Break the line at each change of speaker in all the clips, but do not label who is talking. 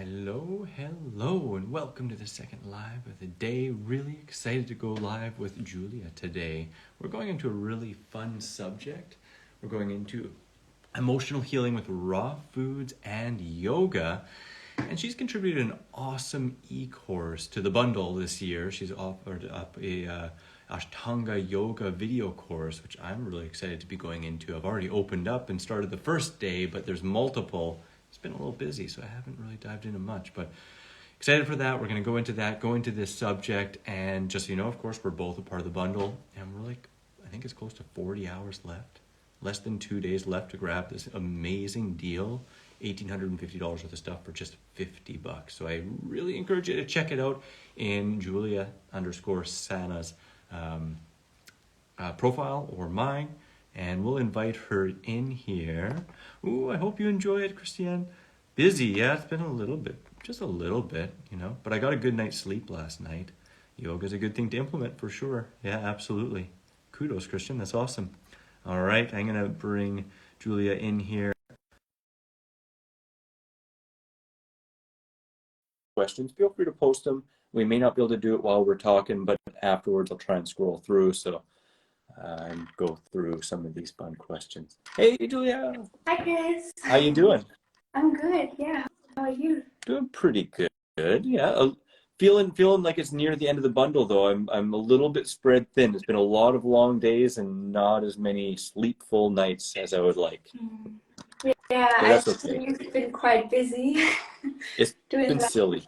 Hello, and welcome to the second live of the day. Really excited to go live with Julia today. We're going into a really fun subject. We're going into emotional healing with raw foods and yoga. And she's contributed an awesome e-course to the bundle this year. She's offered up a Ashtanga Yoga video course, which I'm really excited to be going into. I've already opened up and started the first day, but there's multiple. It's been a little busy, so I haven't really dived into much, but excited for that. We're going to go into that, go into this subject, and just so you know, of course, we're both a part of the bundle, and we're like, I think it's close to 40 hours left, less than 2 days left to grab this amazing deal, $1,850 worth of stuff for just $50. So I really encourage you to check it out in Julia_Sana's profile or mine. And we'll invite her in here. Ooh, I hope you enjoy it, Christiane. Busy, yeah, it's been a little bit, just a little bit, but I got a good night's sleep last night. Yoga's a good thing to implement for sure. Yeah, absolutely. Kudos, Christian, that's awesome. All right, I'm gonna bring Julia in here. Questions, feel free to post them. We may not be able to do it while we're talking, but afterwards I'll try and scroll through, so and go through some of these fun questions. Hey, Julia.
Hi, Chris.
How you doing?
I'm good. Yeah. How are you?
Doing pretty good. Yeah. Feeling like it's near the end of the bundle though. I'm a little bit spread thin. It's been a lot of long days and not as many sleepful nights as I would like.
Yeah,
that's okay.
You've been quite busy.
It's been silly.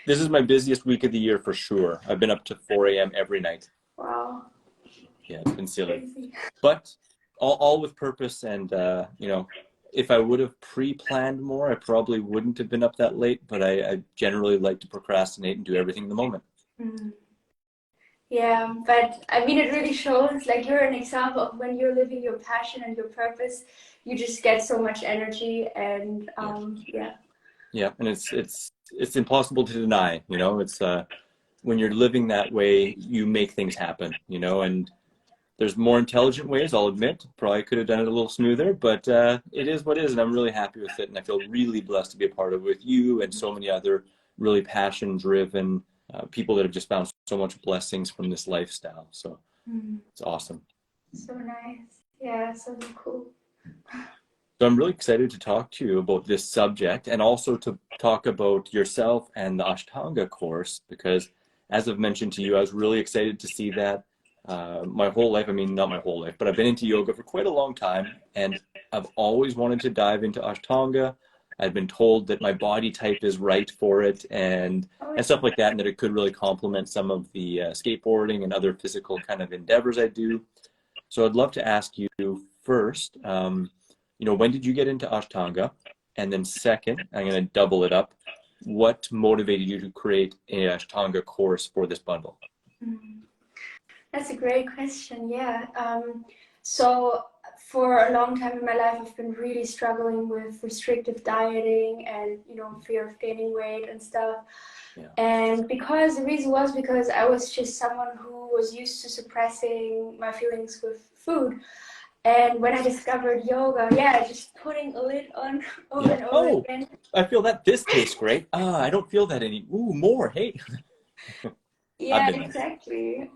This is my busiest week of the year for sure. I've been up to 4 a.m. every night.
Wow.
Yeah, it's been silly, but all with purpose. And if I would have pre-planned more, I probably wouldn't have been up that late. But I generally like to procrastinate and do everything in the moment.
Yeah, but I mean, it really shows. Like, you're an example of when you're living your passion and your purpose, you just get so much energy. And
Yeah, and it's impossible to deny. It's when you're living that way, you make things happen. And there's more intelligent ways, I'll admit. Probably could have done it a little smoother, but it is what it is, and I'm really happy with it. And I feel really blessed to be a part of it with you and so many other really passion-driven people that have just found so much blessings from this lifestyle. So it's awesome.
So nice. Yeah, so cool.
So I'm really excited to talk to you about this subject and also to talk about yourself and the Ashtanga course, because as I've mentioned to you, I was really excited to see that. My whole life, I mean, not my whole life, but I've been into yoga for quite a long time, and I've always wanted to dive into Ashtanga. I've been told that my body type is right for it and stuff like that, and that it could really complement some of the skateboarding and other physical kind of endeavors I do. So I'd love to ask you first, when did you get into Ashtanga? And then second, I'm going to double it up. What motivated you to create an Ashtanga course for this bundle?
That's a great question. Yeah. So for a long time in my life, I've been really struggling with restrictive dieting and, fear of gaining weight and stuff. Yeah. And the reason was because I was just someone who was used to suppressing my feelings with food. And when I discovered yoga, just putting a lid on over and over again.
I feel that this tastes great. I don't feel that any. Ooh, more. Hey.
Yeah, exactly.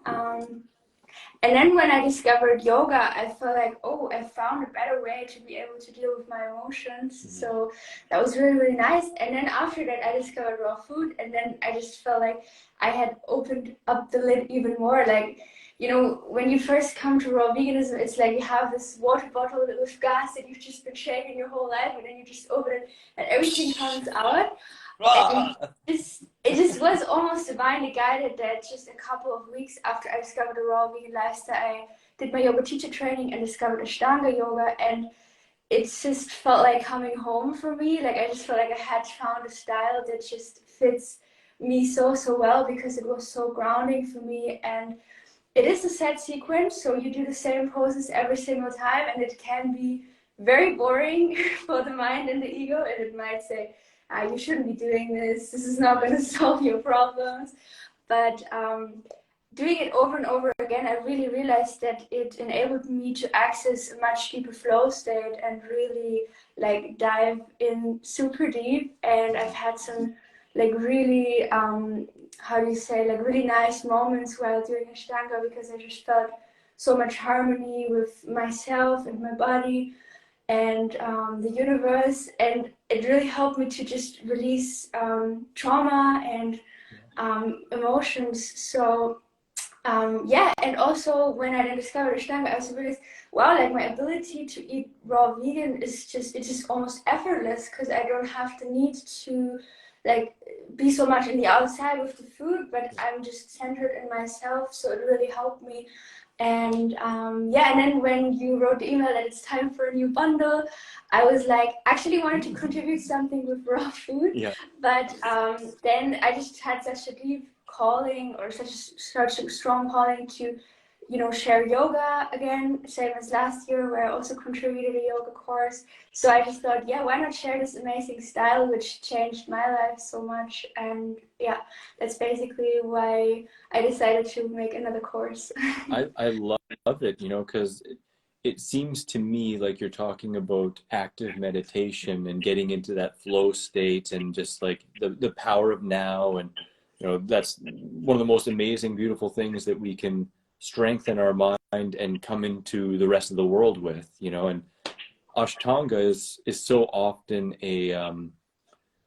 And then when I discovered yoga, I felt like, I found a better way to be able to deal with my emotions. So that was really, really nice. And then after that, I discovered raw food. And then I just felt like I had opened up the lid even more. Like, when you first come to raw veganism, it's like you have this water bottle with gas that you've just been shaking your whole life. And then you just open it and everything comes out. It just was almost divinely guided that just a couple of weeks after I discovered the raw vegan lifestyle, I did my yoga teacher training and discovered Ashtanga yoga, and it just felt like coming home for me. Like, I just felt like I had found a style that just fits me so well, because it was so grounding for me. And it is a set sequence, so you do the same poses every single time, and it can be very boring for the mind and the ego, and it might say, you shouldn't be doing this. This is not going to solve your problems. But doing it over and over again, I really realized that it enabled me to access a much deeper flow state and really like dive in super deep. And I've had some like really, how do you say, like really nice moments while doing Ashtanga, because I just felt so much harmony with myself and my body and the universe. And it really helped me to just release trauma and emotions. So yeah, and also when I then discovered Ashtanga, I also realized, wow, like my ability to eat raw vegan is just, it's just almost effortless, because I don't have the need to like be so much in the outside with the food, but I'm just centered in myself. So it really helped me. And yeah, and then when you wrote the email that it's time for a new bundle, I was like, actually wanted to contribute something with raw food,
Yeah.
but then I just had such a deep calling, or such a strong calling to, you know, share yoga again, same as last year where I also contributed a yoga course. So I just thought, yeah, why not share this amazing style which changed my life so much? And yeah, that's basically why I decided to make another course.
I love it, you know, because it seems to me like you're talking about active meditation and getting into that flow state and just like the power of now. And, you know, that's one of the most amazing, beautiful things that we can strengthen our mind and come into the rest of the world with, you know. And Ashtanga is so often a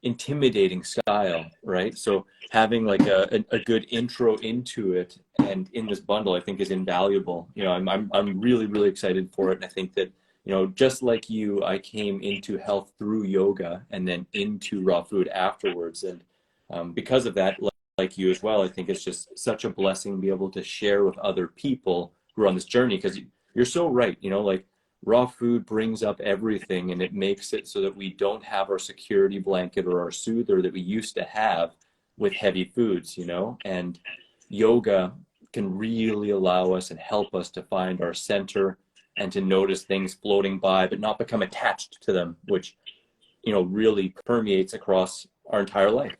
intimidating style, right? So having like a good intro into it and in this bundle, I think is invaluable. You know, I'm really, really excited for it. And I think that, you know, just like you, I came into health through yoga and then into raw food afterwards. And because of that, like you as well, I think it's just such a blessing to be able to share with other people who are on this journey, because you're so right, you know, like raw food brings up everything and it makes it so that we don't have our security blanket or our soother that we used to have with heavy foods, you know. And yoga can really allow us and help us to find our center and to notice things floating by but not become attached to them, which, you know, really permeates across our entire life.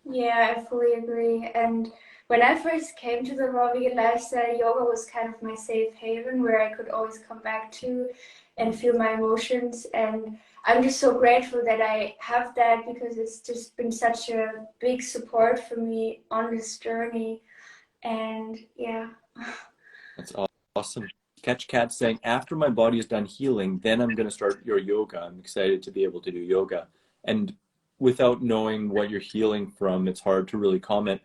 Yeah, I fully agree. And when I first came to the raw vegan lifestyle, yoga was kind of my safe haven where I could always come back to and feel my emotions. And I'm just so grateful that I have that, because it's just been such a big support for me on this journey. And yeah.
That's awesome. Catch Cat saying, after my body is done healing, then I'm going to start your yoga. I'm excited to be able to do yoga. And without knowing what you're healing from, it's hard to really comment.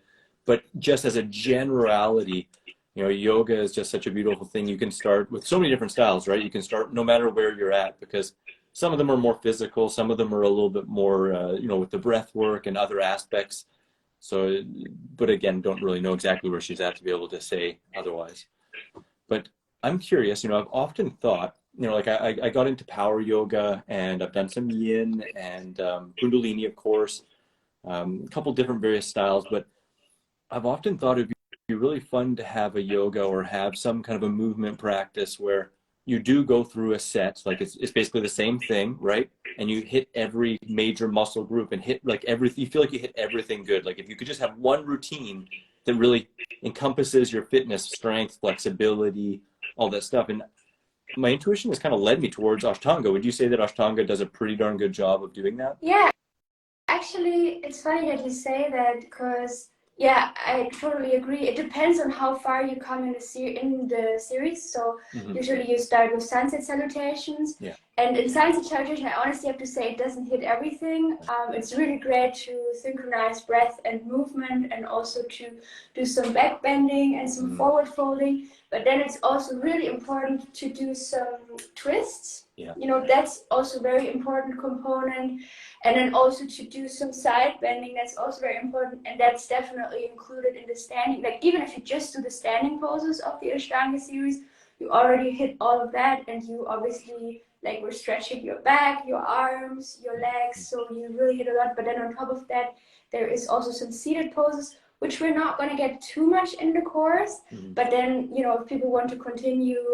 But just as a generality, you know, yoga is just such a beautiful thing. You can start with so many different styles, right? You can start no matter where you're at, because some of them are more physical, some of them are a little bit more, you know, with the breath work and other aspects. So, but again, don't really know exactly where she's at to be able to say otherwise. But I'm curious, you know, I've often thought, you know, like I got into power yoga and I've done some yin and Kundalini, of course, a couple different various styles, but I've often thought it'd be really fun to have a yoga or have some kind of a movement practice where you do go through a set, like it's basically the same thing, right? And you hit every major muscle group and hit like everything, you feel like you hit everything good. Like if you could just have one routine that really encompasses your fitness, strength, flexibility, all that stuff. And my intuition has kind of led me towards Ashtanga. Would you say that Ashtanga does a pretty darn good job of doing that?
Yeah, actually, it's funny that you say that, because yeah, I totally agree. It depends on how far you come in the series. So
Mm-hmm.
usually you start with sunset salutations,
Yeah.
and in sunset salutation, I honestly have to say it doesn't hit everything. It's really great to synchronize breath and movement, and also to do some back bending and some forward folding. But then it's also really important to do some twists.
Yeah.
You know, that's also a very important component. And then also to do some side bending, that's also very important. And that's definitely included in the standing. Like even if you just do the standing poses of the Ashtanga series, you already hit all of that. And you obviously, like, we're stretching your back, your arms, your legs. So you really hit a lot. But then on top of that, there is also some seated poses, which we're not going to get too much in the course. But then, you know, if people want to continue,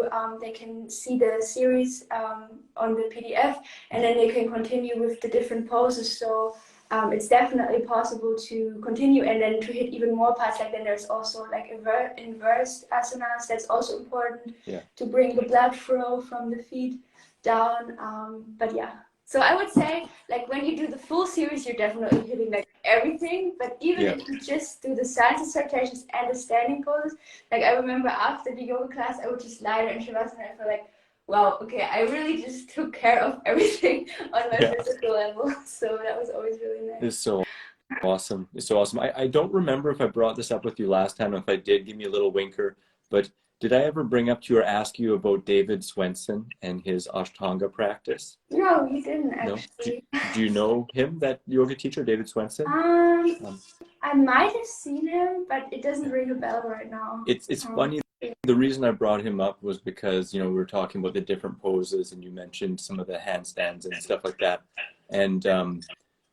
they can see the series on the PDF, and then they can continue with the different poses. So it's definitely possible to continue and then to hit even more parts. Like then there's also like inverse asanas. That's also important to bring the blood flow from the feet down. But yeah, so I would say like when you do the full series, you're definitely hitting like everything. But even if you just do the science dissertations and the standing poses, like I remember after the yoga class, I would just lie there in shavasana and I feel like, wow, okay, I really just took care of everything on my physical level. So that was always really nice.
It's so awesome. It's so awesome. I don't remember if I brought this up with you last time. If I did, give me a little winker. But did I ever bring up to you or ask you about David Swenson and his Ashtanga practice?
No, you didn't actually.
No? Do you know him, that yoga teacher, David Swenson?
I might have seen him, but it doesn't ring a bell right now.
It's funny. The reason I brought him up was because, you know, we were talking about the different poses and you mentioned some of the handstands and stuff like that. And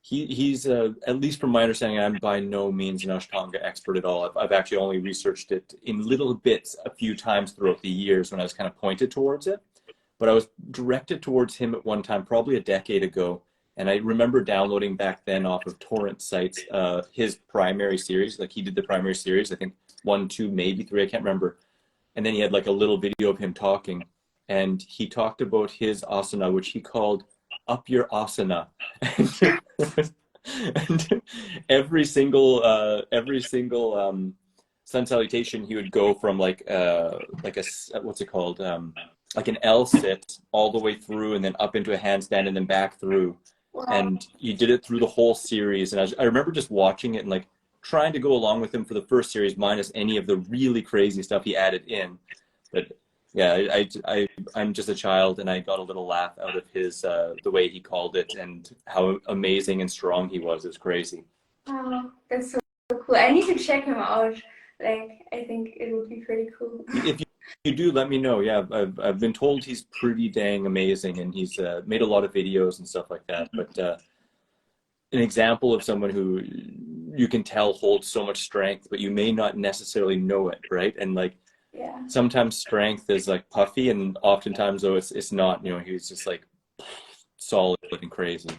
he's, at least from my understanding, I'm by no means an Ashtanga expert at all. I've actually only researched it in little bits a few times throughout the years when I was kind of pointed towards it. But I was directed towards him at one time, probably a decade ago. And I remember downloading back then off of torrent sites his primary series. Like he did the primary series, I think 1, 2, maybe 3, I can't remember. And then he had like a little video of him talking. And he talked about his asana, which he called up your asana. And every single sun salutation, he would go from like a what's it called, like an L sit all the way through and then up into a handstand and then back through. Wow. And he did it through the whole series. And I remember just watching it and like trying to go along with him for the first series, minus any of the really crazy stuff he added in. But yeah, I'm just a child, and I got a little laugh out of his the way he called it and how amazing and strong he was. It's crazy.
Oh, that's so cool. I need to check him out. Like, I think it would be pretty cool.
If you do, let me know. Yeah, I've been told he's pretty dang amazing, and he's made a lot of videos and stuff like that. But an example of someone who you can tell holds so much strength, but you may not necessarily know it, right? And like, sometimes strength is like puffy, and oftentimes though it's not. You know, he's just like solid and crazy.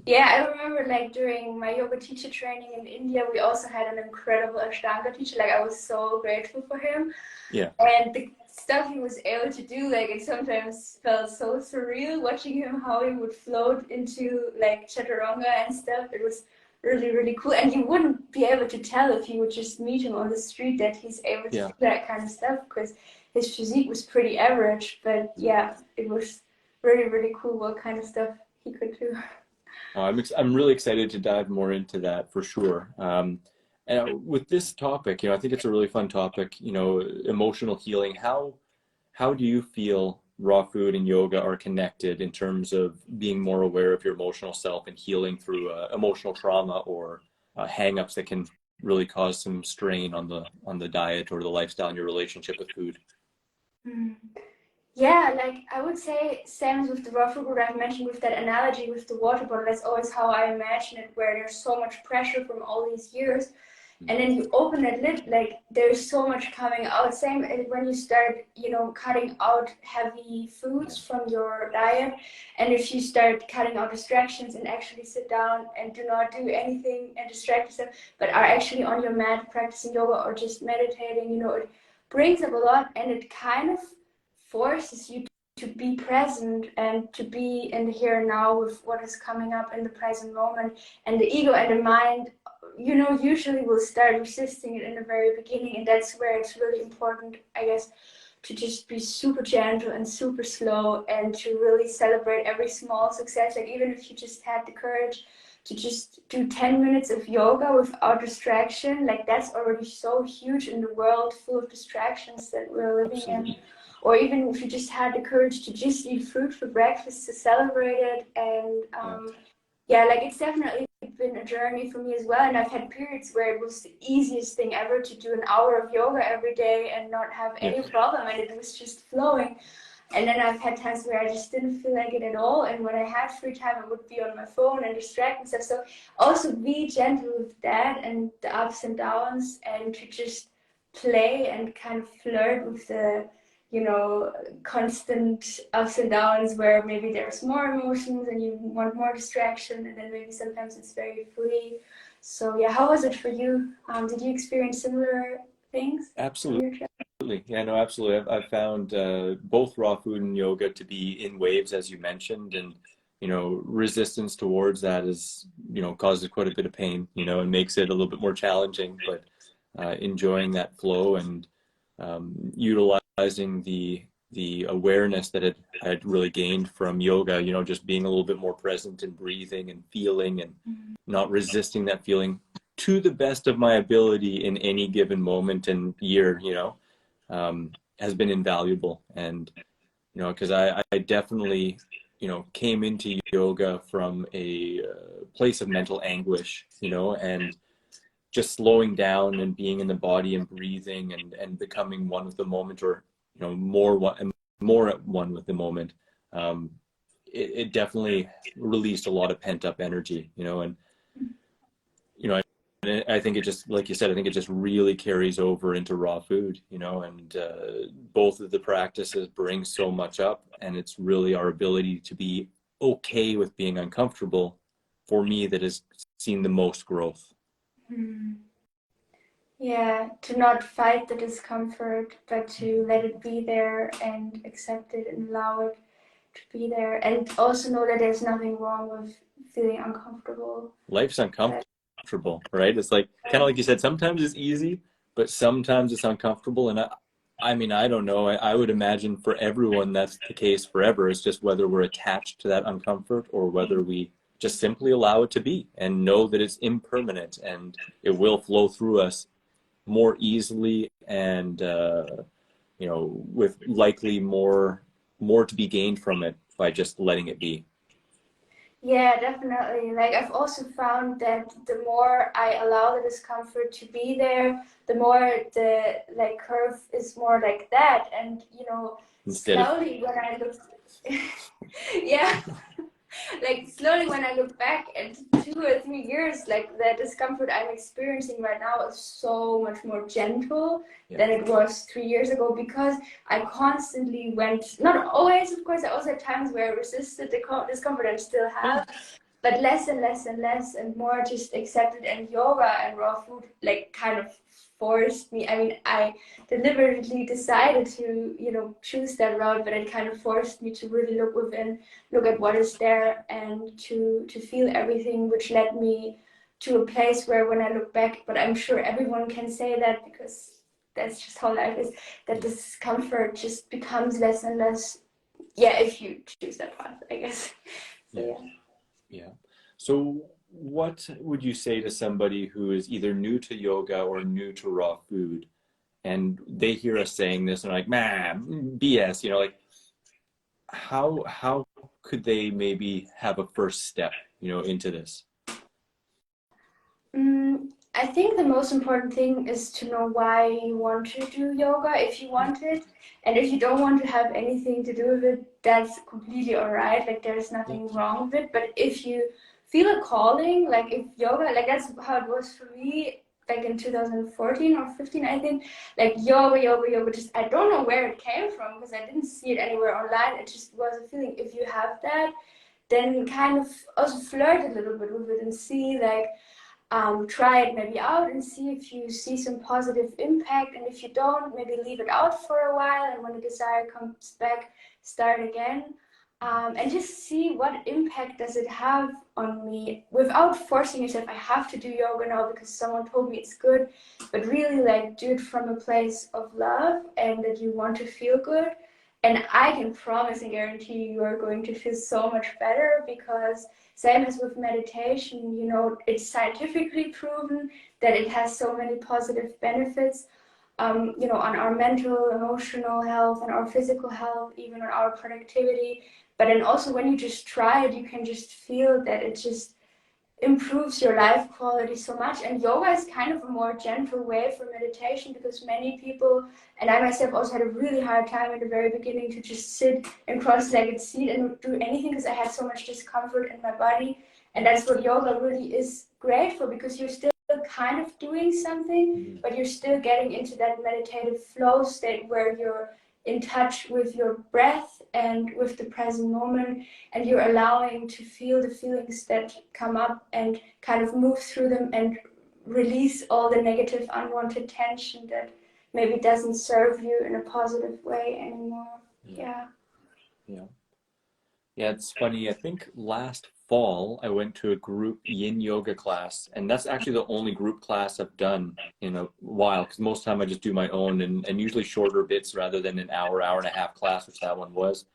Yeah, I remember like during my yoga teacher training in India, we also had an incredible Ashtanga teacher. Like I was so grateful for him. Yeah. And the stuff he was able to do, like it sometimes felt so surreal watching him, how he would float into like chaturanga and stuff. It was really, really cool. And you wouldn't be able to tell if you would just meet him on the street that he's able to do that kind of stuff, because his physique was pretty average. But yeah, it was really, really cool what kind of stuff he could do.
I'm really excited to dive more into that for sure. And with this topic, you know, I think it's a really fun topic, you know, emotional healing. How do you feel raw food and yoga are connected in terms of being more aware of your emotional self and healing through emotional trauma or hang-ups that can really cause some strain on the diet or the lifestyle and your relationship with food?
Yeah, like I would say same as with the raw food, what I've mentioned with that analogy with the water bottle. That's always how I imagine it, where there's so much pressure from all these years, and then you open that lid, like there's so much coming out. Same when you start, you know, cutting out heavy foods from your diet, and if you start cutting out distractions and actually sit down and do not do anything and distract yourself, but are actually on your mat practicing yoga or just meditating, you know, it brings up a lot, and it kind of forces you to be present and to be in the here and now with what is coming up in the present moment. And the ego and the mind, you know, usually will start resisting it in the very beginning, and that's where it's really important, I guess, to just be super gentle and super slow and to really celebrate every small success. Like even if you just had the courage to just do 10 minutes of yoga without distraction, like that's already so huge in the world full of distractions that we're living in. Or even if you just had the courage to just eat fruit for breakfast, to celebrate it. And yeah, like it's definitely been a journey for me as well. And I've had periods where it was the easiest thing ever to do an hour of yoga every day and not have any problem, and it was just flowing. And then I've had times where I just didn't feel like it at all, and when I had free time I would be on my phone and distract myself. So also be gentle with that and the ups and downs, and to just play and kind of flirt with the you know, constant ups and downs where maybe there's more emotions and you want more distraction, and then maybe sometimes it's very free. So yeah, how was it for you? Did you experience similar things?
Absolutely. Yeah, no, absolutely. I've found both raw food and yoga to be in waves, as you mentioned, and resistance towards that is, causes quite a bit of pain, and makes it a little bit more challenging. But enjoying that flow and utilizing the awareness that had really gained from yoga, just being a little bit more present and breathing and feeling and not resisting that feeling to the best of my ability in any given moment and year, has been invaluable. And, because I definitely, came into yoga from a place of mental anguish, and just slowing down and being in the body and breathing and becoming one with the moment, or, more at one with the moment. It definitely released a lot of pent up energy, and, I think it just, like you said, I think it just really carries over into raw food, and both of the practices bring so much up, and it's really our ability to be okay with being uncomfortable, for me, that has seen the most growth.
Yeah, to not fight the discomfort, but to let it be there and accept it and allow it to be there, and also know that there's nothing wrong with feeling uncomfortable.
Life's uncomfortable, right? It's like, kind of like you said, sometimes it's easy, but sometimes it's uncomfortable. And I mean, I don't know. I would imagine for everyone that's the case forever. It's just whether we're attached to that uncomfort or whether we just simply allow it to be and know that it's impermanent and it will flow through us more easily and, with likely more to be gained from it by just letting it be.
Yeah, definitely. Like I've also found that the more I allow the discomfort to be there, the more the like curve is more like that. And
Instead of
slowly when I look, yeah, like slowly when I look back at 2 or 3 years, like the discomfort I'm experiencing right now is so much more gentle than it was 3 years ago, because I constantly went, not always, of course, I also had times where I resisted the discomfort and still have, but less and less and less and more just accepted. And yoga and raw food like kind of forced me. I mean, I deliberately decided to, choose that route, but it kind of forced me to really look within, look at what is there, and to feel everything, which led me to a place where when I look back, but I'm sure everyone can say that because that's just how life is, that discomfort just becomes less and less, yeah, if you choose that path, I guess. So,
yeah. So what would you say to somebody who is either new to yoga or new to raw food, and they hear us saying this and are like, man, BS, like how could they maybe have a first step, into this?
I think the most important thing is to know why you want to do yoga, if you want it. And if you don't want to have anything to do with it, that's completely all right. Like there's nothing wrong with it. But if you feel a calling, like if yoga, like that's how it was for me back in 2014 or 15, I think, like yoga, just, I don't know where it came from because I didn't see it anywhere online. It just was a feeling. If you have that, then kind of also flirt a little bit with it and see like, try it maybe out and see if you see some positive impact. And if you don't, maybe leave it out for a while, and when the desire comes back, start again. And just see what impact does it have on me without forcing yourself, I have to do yoga now because someone told me it's good, but really like do it from a place of love and that you want to feel good. And I can promise and guarantee you are going to feel so much better, because same as with meditation, it's scientifically proven that it has so many positive benefits, on our mental, emotional health, and our physical health, even on our productivity. But then also when you just try it, you can just feel that it just improves your life quality so much. And yoga is kind of a more gentle way for meditation, because many people, and I myself also had a really hard time at the very beginning to just sit in cross-legged seat and do anything, because I had so much discomfort in my body. And that's what yoga really is great for, because you're still kind of doing something, but you're still getting into that meditative flow state where you're in touch with your breath and with the present moment, and you're allowing to feel the feelings that come up and kind of move through them and release all the negative unwanted tension that maybe doesn't serve you in a positive way anymore. Yeah.
Yeah, it's funny. I think last fall I went to a group yin yoga class, and that's actually the only group class I've done in a while, because most of the time I just do my own and usually shorter bits rather than an hour, hour and a half class, which that one was.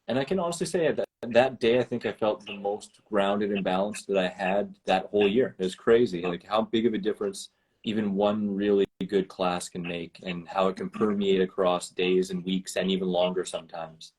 And I can honestly say that day I think I felt the most grounded and balanced that I had that whole year. It was crazy, like how big of a difference even one really good class can make, and how it can permeate across days and weeks and even longer sometimes.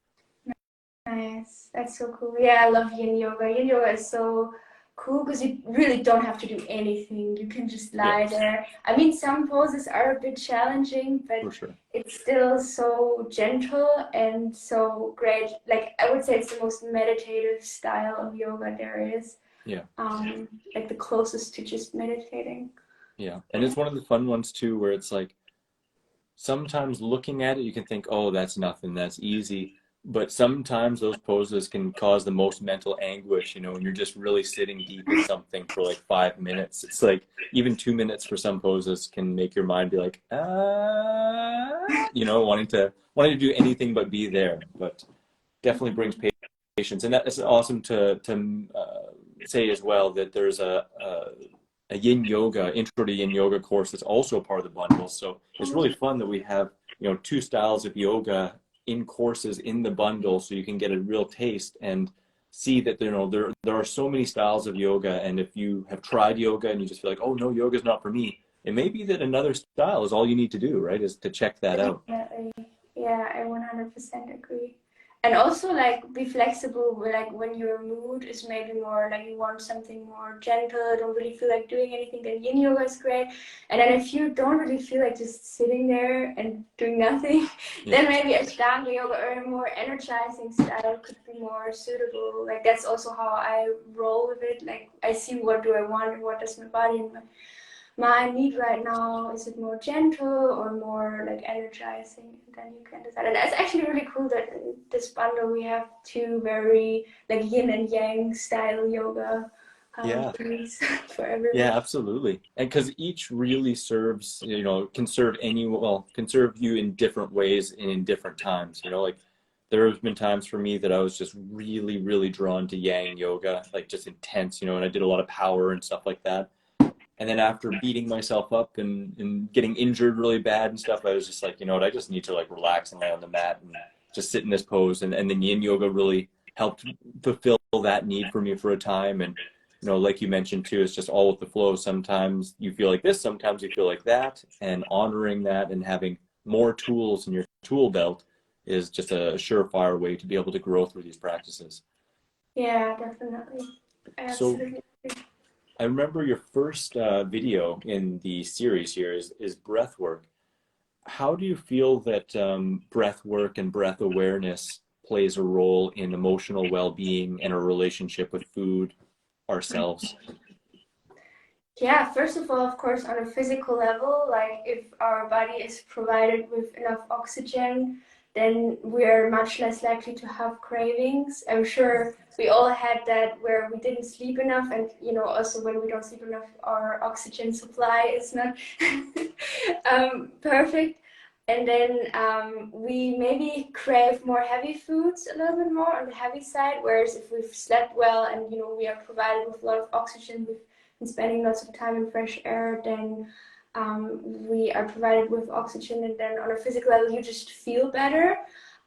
Nice. That's so cool. Yeah, I love yin yoga. Yin yoga is so cool because you really don't have to do anything. You can just lie there. I mean, some poses are a bit challenging, but
For sure.
it's still so gentle and so great. Like, I would say it's the most meditative style of yoga there is.
Yeah.
Like the closest to just meditating.
Yeah. And it's one of the fun ones too, where it's like sometimes looking at it, you can think, oh, that's nothing, that's easy. But sometimes those poses can cause the most mental anguish, you know, when you're just really sitting deep in something for like 5 minutes. It's like even 2 minutes for some poses can make your mind be like, you know, wanting to do anything but be there. But definitely brings patience, and that's awesome to say as well that there's a yin yoga intro to yin yoga course that's also part of the bundle. So it's really fun that we have, you know, two styles of yoga in courses in the bundle, so you can get a real taste and see that, you know, there are so many styles of yoga, and if you have tried yoga and you just feel like, oh no, yoga's not for me, it may be that another style is all you need to do, right? Is to check that out.
Yeah, I 100% agree. And also, like, be flexible, like, when your mood is maybe more like you want something more gentle, don't really feel like doing anything, then yin yoga is great. And then if you don't really feel like just sitting there and doing nothing, then maybe Ashtanga Yoga or a more energizing style could be more suitable. Like, that's also how I roll with it. Like, I see what do I want and what does my body and my need right now. Is it more gentle or more like energizing? And then you can decide. And it's actually really cool that in this bundle we have two very like yin and yang style yoga things for everyone.
Yeah, absolutely. And because each really serves, you know, can serve can serve you in different ways and in different times. You know, like there have been times for me that I was just really, really drawn to yang yoga, like just intense, you know, and I did a lot of power and stuff like that. And then after beating myself up and getting injured really bad and stuff, I was just like, you know what, I just need to like relax and lay on the mat and just sit in this pose. And then yin yoga really helped fulfill that need for me for a time. And, you know, like you mentioned too, it's just all with the flow. Sometimes you feel like this, sometimes you feel like that, and honoring that and having more tools in your tool belt is just a surefire way to be able to grow through these practices.
Yeah, definitely. Absolutely.
So, I remember your first video in the series here is breath work. How do you feel that breath work and breath awareness plays a role in emotional well-being and a relationship with food, ourselves?
Yeah, first of all, of course, on a physical level, like if our body is provided with enough oxygen, then we are much less likely to have cravings. I'm sure we all had that where we didn't sleep enough, and you know, also when we don't sleep enough, our oxygen supply is not perfect. And then we maybe crave more heavy foods a little bit more on the heavy side, whereas if we've slept well and you know we are provided with a lot of oxygen, we've been spending lots of time in fresh air, then we are provided with oxygen, and then on a physical level you just feel better.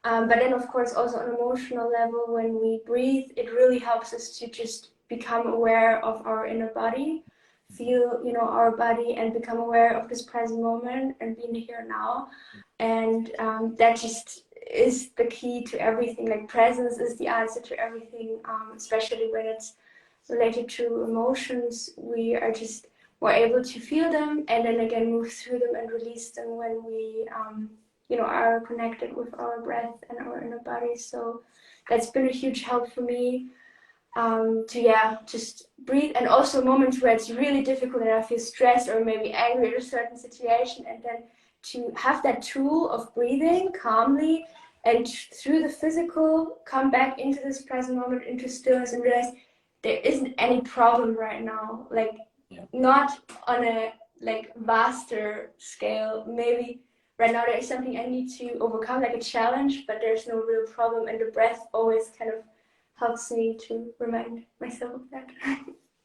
But then of course also on an emotional level, when we breathe, it really helps us to just become aware of our inner body, feel, you know, our body, and become aware of this present moment and being here now. And that just is the key to everything. Like presence is the answer to everything, especially when it's related to emotions. We are just more able to feel them and then again move through them and release them when we you know, are connected with our breath and our inner body. So that's been a huge help for me, to just breathe. And also moments where it's really difficult and I feel stressed or maybe angry at a certain situation, and then to have that tool of breathing calmly and through the physical come back into this present moment, into stillness, and realize there isn't any problem right now. Like, not on a like vaster scale. Maybe right now there is something I need to overcome, like a challenge, but there's no real problem. And the breath always kind of helps me to remind myself of that.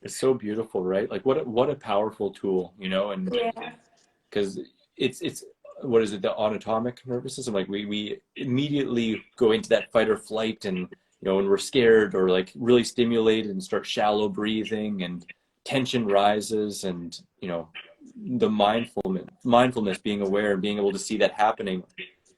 It's so beautiful, right? Like what a powerful tool, you know, and because it's what is it, the autonomic nervous system? Like we immediately go into that fight or flight, and you know, when we're scared or like really stimulated and start shallow breathing and tension rises, and you know, the mindfulness, being aware and being able to see that happening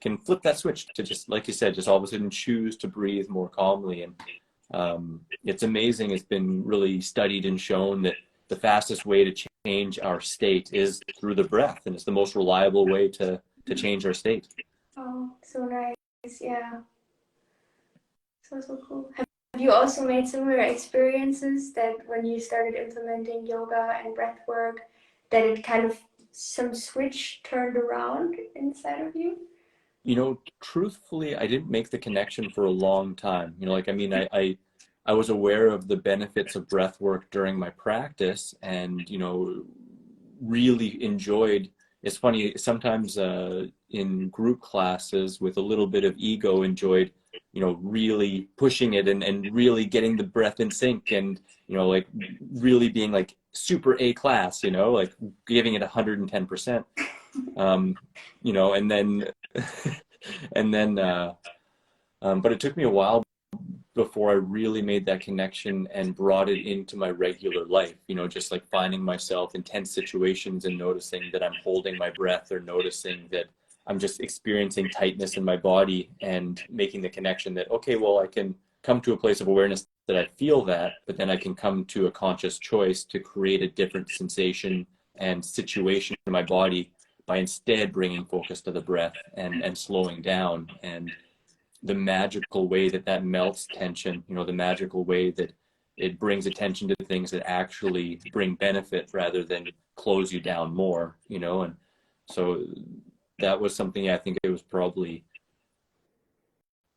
can flip that switch to just, like you said, just all of a sudden choose to breathe more calmly. And it's amazing. It's been really studied and shown that the fastest way to change our state is through the breath, and it's the most reliable way to change our state.
Oh, so nice. Yeah. So cool. Have you also made similar experiences that when you started implementing yoga and breath work, that it kind of some switch turned around inside of you?
You know, truthfully, I didn't make the connection for a long time. You know, like, I mean, I was aware of the benefits of breath work during my practice, and, you know, really enjoyed. It's funny, sometimes in group classes with a little bit of ego, enjoyed, you know, really pushing it and really getting the breath in sync, and, you know, like really being like super A class, you know, like giving it 110%. You know, and then and then but it took me a while before I really made that connection and brought it into my regular life, you know, just like finding myself in tense situations and noticing that I'm holding my breath, or noticing that I'm just experiencing tightness in my body, and making the connection that, okay, well, I can come to a place of awareness that I feel that, but then I can come to a conscious choice to create a different sensation and situation in my body by instead bringing focus to the breath and slowing down. And the magical way that that melts tension, you know, the magical way that it brings attention to things that actually bring benefit rather than close you down more, you know. And so that was something, I think it was probably,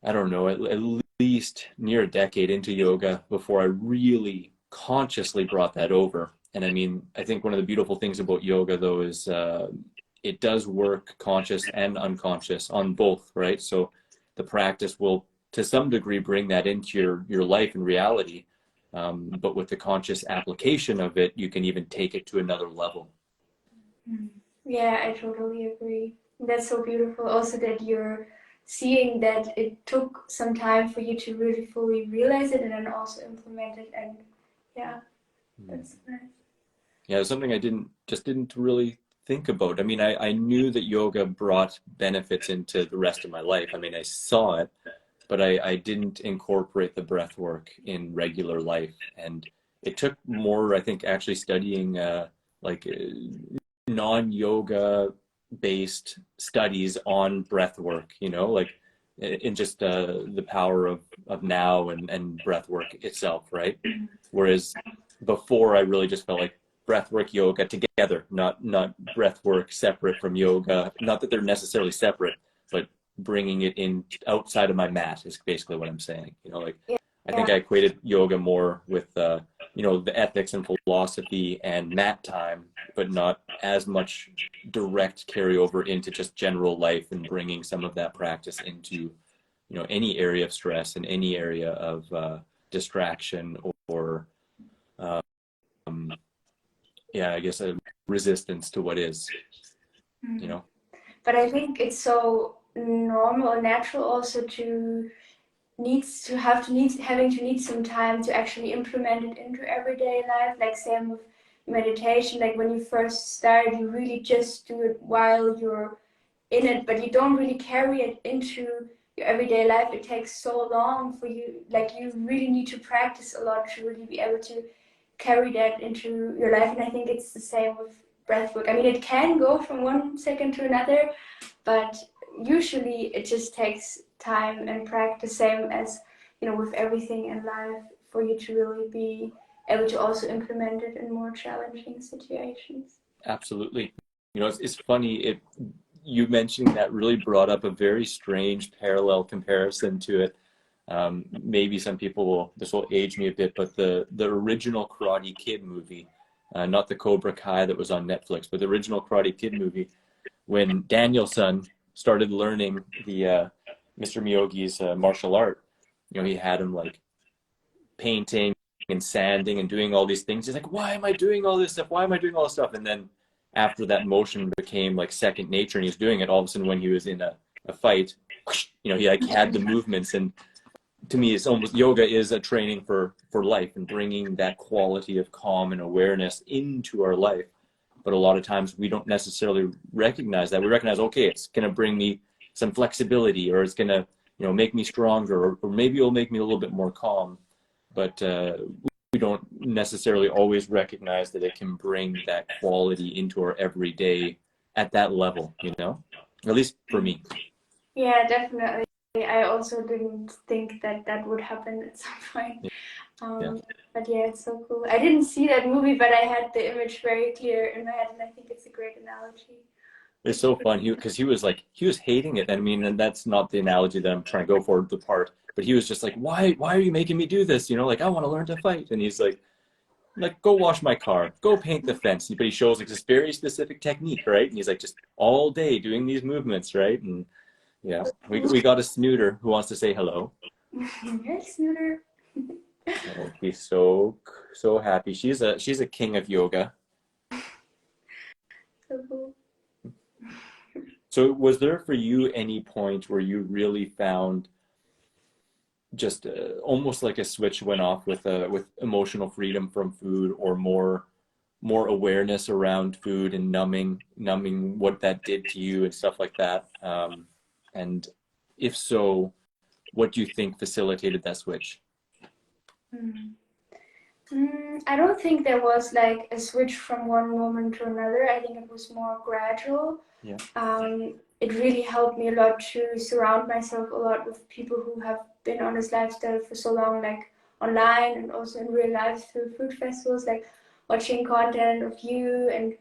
I don't know, at least near a decade into yoga before I really consciously brought that over. And I mean, I think one of the beautiful things about yoga, though, is it does work conscious and unconscious on both, right? So the practice will, to some degree, bring that into your life and reality. But with the conscious application of it, you can even take it to another level.
Yeah, I totally agree. That's so beautiful. Also, that you're seeing that it took some time for you to really fully realize it and then also implement it. And yeah, that's nice.
Yeah, it's something I didn't really think about. I mean, I knew that yoga brought benefits into the rest of my life. I mean, I saw it, but I didn't incorporate the breath work in regular life. And it took more, I think, actually studying like non-yoga based studies on breath work, you know, like in just the power of now and breath work itself, right? Whereas before, I really just felt like breathwork, yoga together, not breathwork separate from yoga. Not that they're necessarily separate, but bringing it in outside of my mat is basically what I'm saying. You know, like I think I equated yoga more with you know, the ethics and philosophy and mat time, but not as much direct carryover into just general life, and bringing some of that practice into, you know, any area of stress and any area of distraction or yeah, I guess a resistance to what is, you know.
But I think it's so normal and natural also to having to need some time to actually implement it into everyday life. Like same with meditation, like when you first start, you really just do it while you're in it, but you don't really carry it into your everyday life. It takes so long for you, like you really need to practice a lot to really be able to carry that into your life. And I think it's the same with breath work. I mean, it can go from one second to another, but usually it just takes time and practice, same as, you know, with everything in life, for you to really be able to also implement it in more challenging situations.
Absolutely. You know, it's funny, you mentioning that really brought up a very strange parallel comparison to it. Maybe some people will, this will age me a bit, but the original Karate Kid movie, not the Cobra Kai that was on Netflix, but the original Karate Kid movie, when Daniel-san started learning the Mr. Miyagi's martial art, you know, he had him like painting and sanding and doing all these things. He's like, why am I doing all this stuff? Why am I doing all this stuff? And then after that motion became like second nature and he was doing it, all of a sudden when he was in a fight, you know, he like had the movements. And to me, it's almost, yoga is a training for life and bringing that quality of calm and awareness into our life. But a lot of times we don't necessarily recognize that. We recognize, okay, it's going to bring me some flexibility, or it's going to, you know, make me stronger, or maybe it'll make me a little bit more calm. But we don't necessarily always recognize that it can bring that quality into our everyday at that level, you know, at least for me.
Yeah, definitely. I also didn't think that that would happen at some point.
Yeah.
But yeah, it's so cool. I didn't see that movie, but I had the image very clear in my head, and I think it's a great analogy.
It's so fun. Because he was hating it. I mean, and that's not the analogy that I'm trying to go for, the part, but he was just like, why are you making me do this? You know, like, I want to learn to fight. And he's like, go wash my car, go paint the fence. But he shows like this very specific technique, right? And he's like, just all day doing these movements, right? And yeah, we got a snooter who wants to say hello.
Hey, snooter.
Oh, he's so happy. She's a king of yoga.
So cool.
So was there for you any point where you really found just almost like a switch went off with emotional freedom from food, or more awareness around food and numbing what that did to you and stuff like that? And if so, what do you think facilitated that switch?
I don't think there was like a switch from one moment to another. I think it was more gradual.
Yeah.
It really helped me a lot to surround myself a lot with people who have been on this lifestyle for so long, like online and also in real life through food festivals, like watching content of you and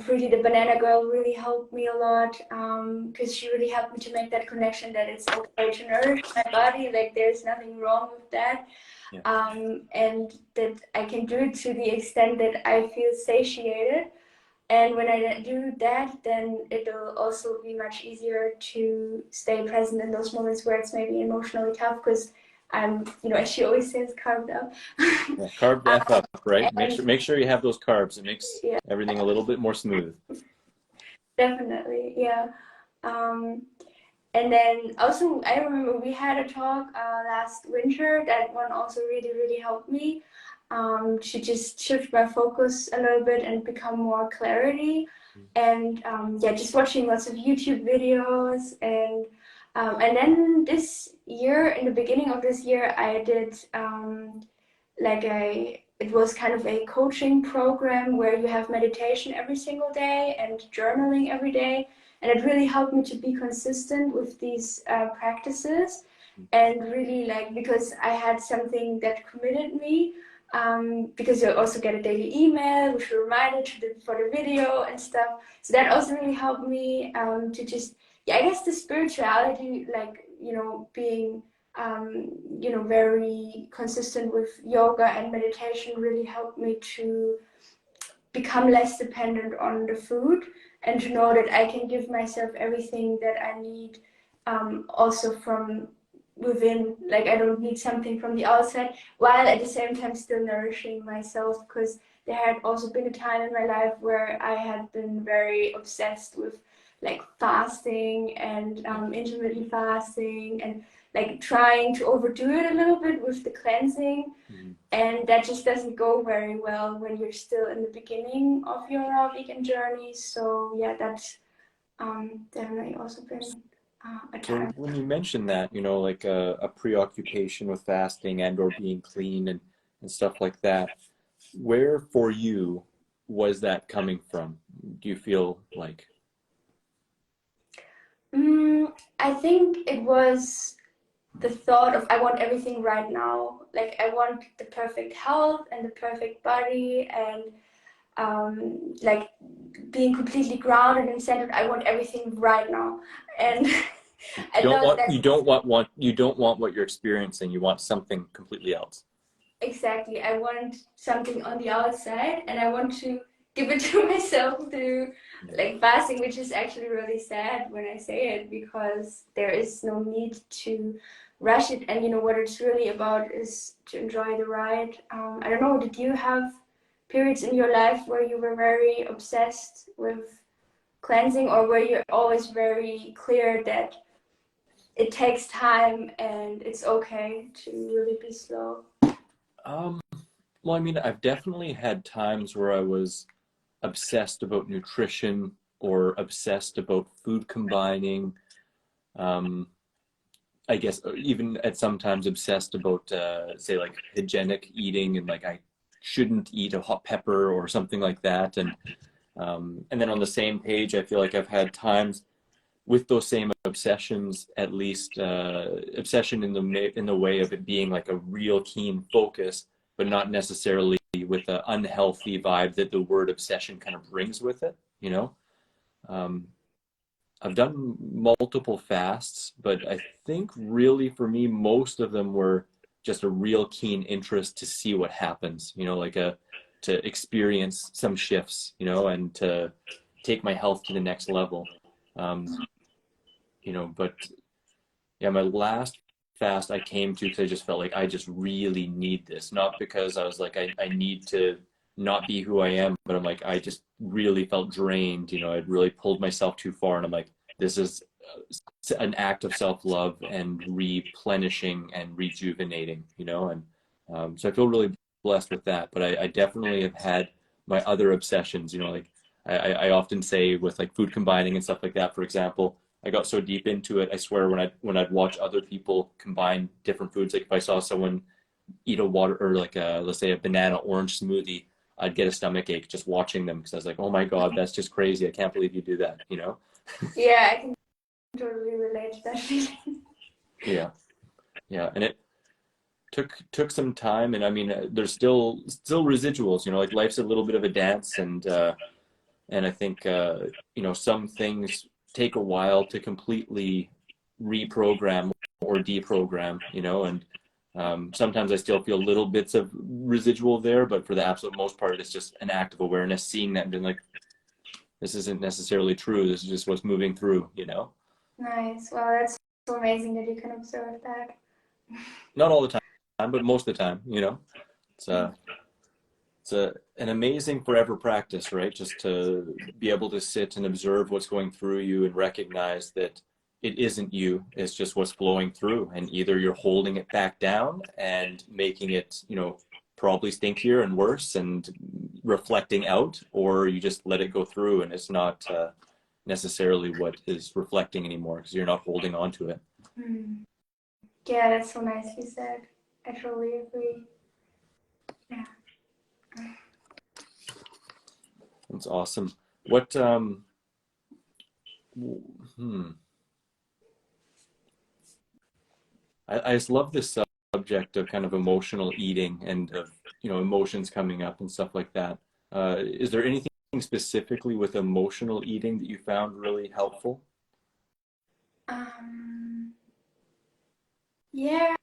Fruity the Banana Girl really helped me a lot, because she really helped me to make that connection that it's okay to nourish my body, like there's nothing wrong with that.
Yeah.
And that I can do it to the extent that I feel satiated. And when I do that, then it'll also be much easier to stay present in those moments where it's maybe emotionally tough, because I'm, you know, as she always says, carved up.
Yeah, carb the F up, right? Make sure you have those carbs. It makes everything a little bit more smooth.
Definitely, yeah. And then also, I remember we had a talk last winter. That one also really helped me to just shift my focus a little bit and become more clarity. And yeah, just watching lots of YouTube videos. And then this year, in the beginning of this year, I did it was kind of a coaching program where you have meditation every single day and journaling every day. And it really helped me to be consistent with these practices, and really because I had something that committed me, because you also get a daily email which will remind you for the video and stuff. So that also really helped me to just, I guess the spirituality, being very consistent with yoga and meditation really helped me to become less dependent on the food, and to know that I can give myself everything that I need, also from within. Like, I don't need something from the outside, while at the same time still nourishing myself, because there had also been a time in my life where I had been very obsessed with fasting and intermittent fasting, and trying to overdo it a little bit with the cleansing. And that just doesn't go very well when you're still in the beginning of your raw vegan journey. So yeah, that's definitely also been a time.
So when you mention that, like a preoccupation with fasting and or being clean and stuff like that, where for you was that coming from? Do you feel like?
I think it was the thought of, I want everything right now. Like, I want the perfect health and the perfect body, and like being completely grounded and centered. I want everything right now, and I know that
you don't want what you're experiencing. You want something completely else.
exactly. I want something on the outside, and I want to give it to myself through like fasting, which is actually really sad when I say it, because there is no need to rush it. And you know what it's really about is to enjoy the ride. I don't know, did you have periods in your life where you were very obsessed with cleansing, or were you always very clear that it takes time and it's okay to really be slow?
Well, I mean, I've definitely had times where I was obsessed about nutrition or obsessed about food combining. Um, I guess even at sometimes obsessed about, say, like hygienic eating, and like I shouldn't eat a hot pepper or something like that. And then on the same page, I feel like I've had times with those same obsessions, at least obsession in the way of it being like a real keen focus, but not necessarily with an unhealthy vibe that the word obsession kind of brings with it, you know? Um, I've done multiple fasts, but I think really for me, most of them were just a real keen interest to see what happens, you know, like to experience some shifts, you know, and to take my health to the next level. Um, you know, but yeah, my last fast I came to because I just felt like I just really need this. Not because I was like, I need to not be who I am, but I'm like, I just really felt drained. You know, I'd really pulled myself too far. And I'm like, this is an act of self-love and replenishing and rejuvenating, you know? And so I feel really blessed with that. But I definitely have had my other obsessions, you know, like I often say with like food combining and stuff like that, for example, I got so deep into it. I swear when I'd watch other people combine different foods, like if I saw someone eat a water or like let's say a banana orange smoothie, I'd get a stomach ache just watching them because I was like, oh my God, that's just crazy. I can't believe you do that, you know?
Yeah, I can totally relate to that feeling.
Yeah. Yeah. And it took some time, and I mean there's still residuals, you know, like life's a little bit of a dance, and I think you know, some things take a while to completely reprogram or deprogram, you know, and sometimes I still feel little bits of residual there, but for the absolute most part, it's just an act of awareness, seeing that and being like, this isn't necessarily true. This is just what's moving through, you know?
Nice. Wow, that's so amazing that you can observe that.
Not all the time, but most of the time, you know? It's an amazing forever practice, right? Just to be able to sit and observe what's going through you and recognize that it isn't you, it's just what's flowing through. And either you're holding it back down and making it, you know, probably stinkier and worse and reflecting out, or you just let it go through and it's not necessarily what is reflecting anymore because you're not holding on to it.
Mm. Yeah, that's so nicely said. I totally agree. Yeah.
That's awesome. What hmm I just love this subject of kind of emotional eating and of, you know, emotions coming up and stuff like that. Is there anything specifically with emotional eating that you found really helpful?
Um, yeah,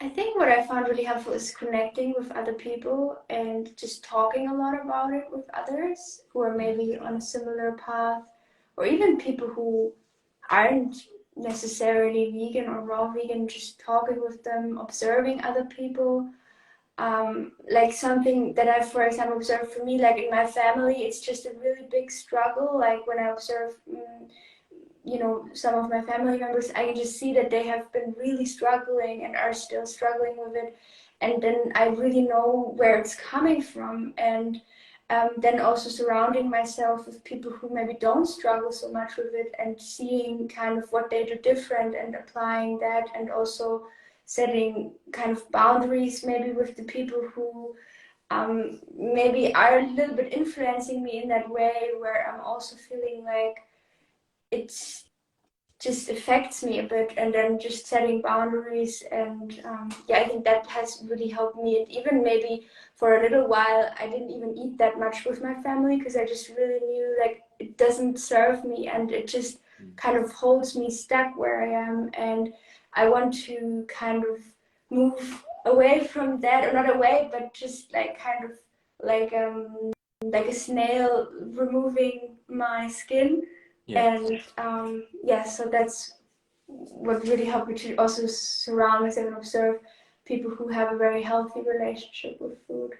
I think what I found really helpful is connecting with other people and just talking a lot about it with others who are maybe on a similar path, or even people who aren't necessarily vegan or raw vegan, just talking with them, observing other people. Like something that I, for example, observed for me, like in my family, it's just a really big struggle. Like when I observe, you know, some of my family members, I can just see that they have been really struggling and are still struggling with it. And then I really know where it's coming from. And then also surrounding myself with people who maybe don't struggle so much with it, and seeing kind of what they do different and applying that, and also setting kind of boundaries maybe with the people who maybe are a little bit influencing me in that way, where I'm also feeling like it's just affects me a bit, and then just setting boundaries. And yeah, I think that has really helped me. And even maybe for a little while I didn't even eat that much with my family, because I just really knew like it doesn't serve me, and it just kind of holds me stuck where I am. And I want to kind of move away from that, or not away, but just like kind of like a snail removing my skin.
Yeah.
And yeah, so that's what really helped me to also surround myself and observe people who have a very healthy relationship with food,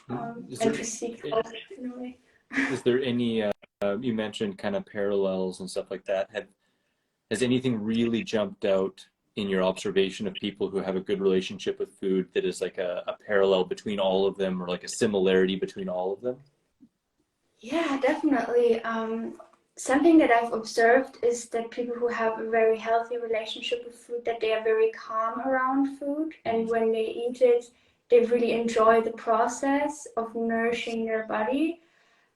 and to seek health in a way.
Is there any, you mentioned kind of parallels and stuff like that. Has anything really jumped out in your observation of people who have a good relationship with food that is like a parallel between all of them, or like a similarity between all of them?
Yeah, definitely. Something that I've observed is that people who have a very healthy relationship with food, that they are very calm around food, and when they eat it, they really enjoy the process of nourishing their body,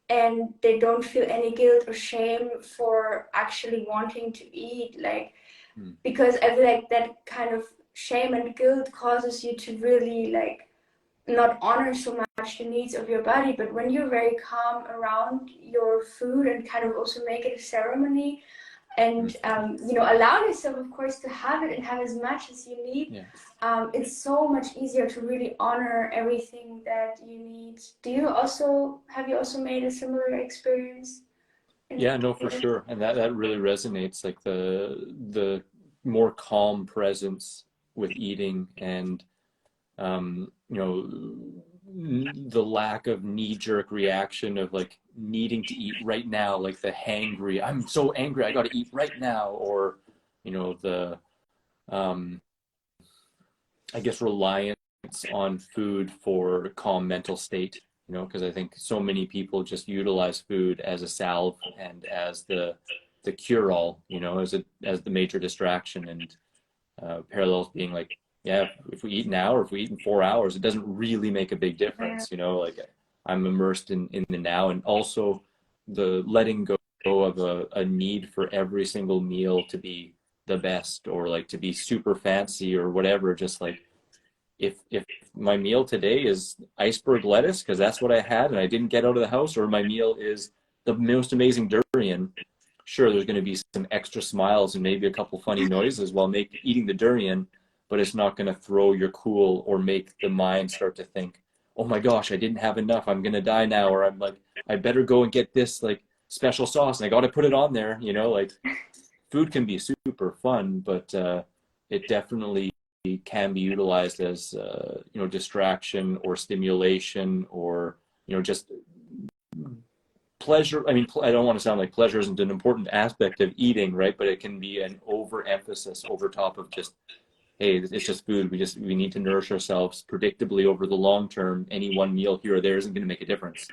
and they don't feel any guilt or shame for actually wanting to eat. Like, because I feel like that kind of shame and guilt causes you to really like not honor so much the needs of your body. But when you're very calm around your food and kind of also make it a ceremony, and allow yourself, of course, to have it and have as much as you need, it's so much easier to really honor everything that you need. Have you also made a similar experience?
Yeah, no, for sure. And that really resonates, like the more calm presence with eating, and the lack of knee-jerk reaction of like needing to eat right now, like the hangry, I'm so angry, I got to eat right now, or the I guess reliance on food for calm mental state, because I think so many people just utilize food as a salve and as the cure-all, as the major distraction, and parallels being like, yeah, if we eat now or if we eat in 4 hours, it doesn't really make a big difference, like I'm immersed in the now. And also the letting go of a need for every single meal to be the best, or like to be super fancy or whatever. Just like, if my meal today is iceberg lettuce because that's what I had and I didn't get out of the house, or my meal is the most amazing durian, sure, there's going to be some extra smiles and maybe a couple funny noises while eating the durian, but it's not going to throw your cool or make the mind start to think, oh my gosh, I didn't have enough, I'm going to die now, or I'm like, I better go and get this like special sauce and I got to put it on there. Like, food can be super fun, but it definitely can be utilized as distraction or stimulation, or just pleasure. I mean, I don't want to sound like pleasure isn't an important aspect of eating, right? But it can be an overemphasis over top of just, hey, it's just food. We need to nourish ourselves predictably over the long term. Any one meal here or there isn't going to make a difference.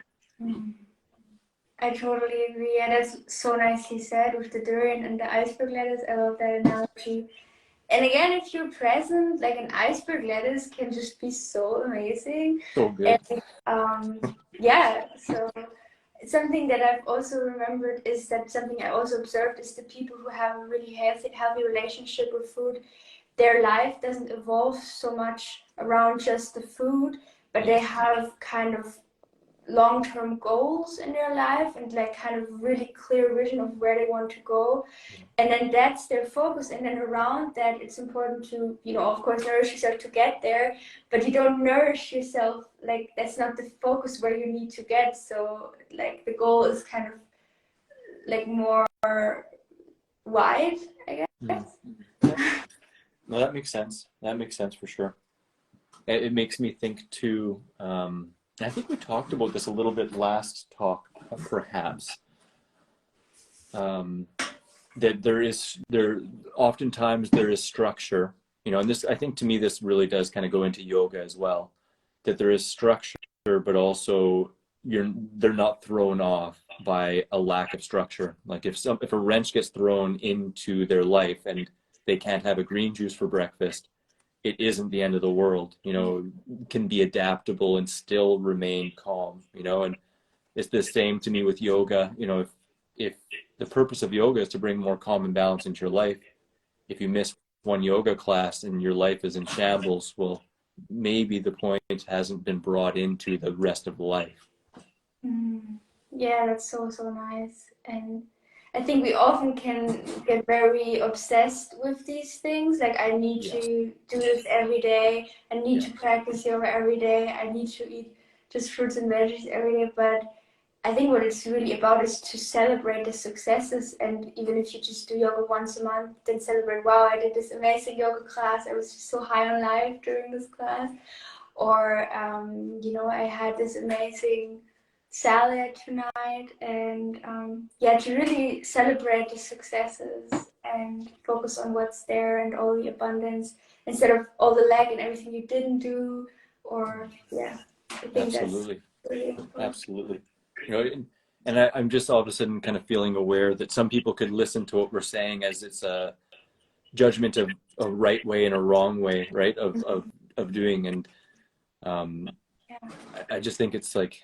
I totally agree. Yeah, that's so nicely said with the durian and the iceberg lettuce. I love that analogy. And again, if you're present, like an iceberg lettuce can just be so amazing.
So good.
And yeah, so something that I've also remembered is that something I also observed is the people who have a really healthy relationship with food, their life doesn't evolve so much around just the food, but they have kind of long-term goals in their life, and like kind of really clear vision of where they want to go, and then that's their focus. And then around that, it's important to of course nourish yourself to get there, but you don't nourish yourself, like that's not the focus where you need to get. So like the goal is kind of like more wide, I guess.
No, that makes sense. That makes sense for sure. It makes me think too. I think we talked about this a little bit last talk, perhaps. That oftentimes there is structure, and this, I think to me, this really does kind of go into yoga as well, that there is structure, but also they're not thrown off by a lack of structure. Like if a wrench gets thrown into their life and they can't have a green juice for breakfast, it isn't the end of the world. Can be adaptable and still remain calm, and it's the same to me with yoga. If the purpose of yoga is to bring more calm and balance into your life. If you miss one yoga class and your life is in shambles, well, maybe the point hasn't been brought into the rest of life.
Yeah, that's so nice. And I think we often can get very obsessed with these things. Like, I need to do this every day. I need to practice yoga every day. I need to eat just fruits and veggies every day. But I think what it's really about is to celebrate the successes. And even if you just do yoga once a month, then celebrate, wow, I did this amazing yoga class. I was just so high on life during this class. Or, you know, I had this amazing salad tonight. And to really celebrate the successes and focus on what's there and all the abundance instead of all the lack and everything you didn't do. Or, I think that's really important.
Absolutely. You know, and I'm just all of a sudden kind of feeling aware that some people could listen to what we're saying as it's a judgment of a right way and a wrong way, right? Of doing. And I just think it's like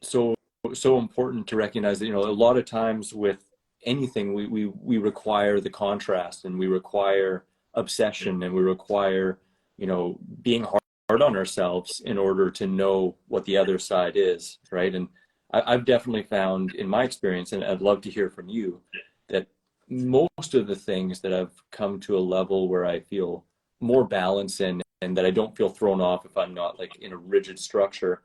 so important to recognize that, you know, a lot of times with anything we require the contrast, and we require obsession, and we require, you know, being hard on ourselves in order to know what the other side is, right? And I've definitely found in my experience, and I'd love to hear from you, that most of the things that I've come to a level where I feel more balance in, and that I don't feel thrown off if I'm not like in a rigid structure,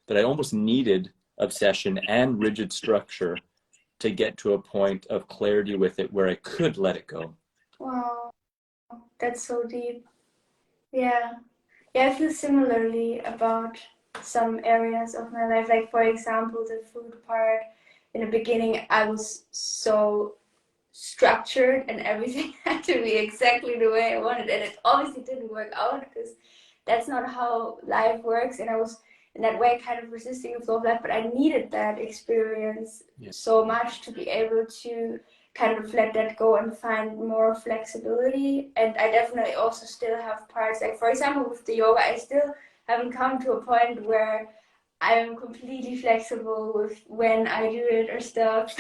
that I almost needed obsession and rigid structure to get to a point of clarity with it where I could let it go.
Wow, that's so deep. Yeah, I feel similarly about some areas of my life. Like, for example, the food part. In the beginning, I was so structured and everything had to be exactly the way I wanted, and it obviously didn't work out because that's not how life works. And I was in that way kind of resisting the flow of life, but I needed that experience so much to be able to kind of let that go and find more flexibility. And I definitely also still have parts, like for example with the yoga, I still haven't come to a point where I'm completely flexible with when I do it or stuff.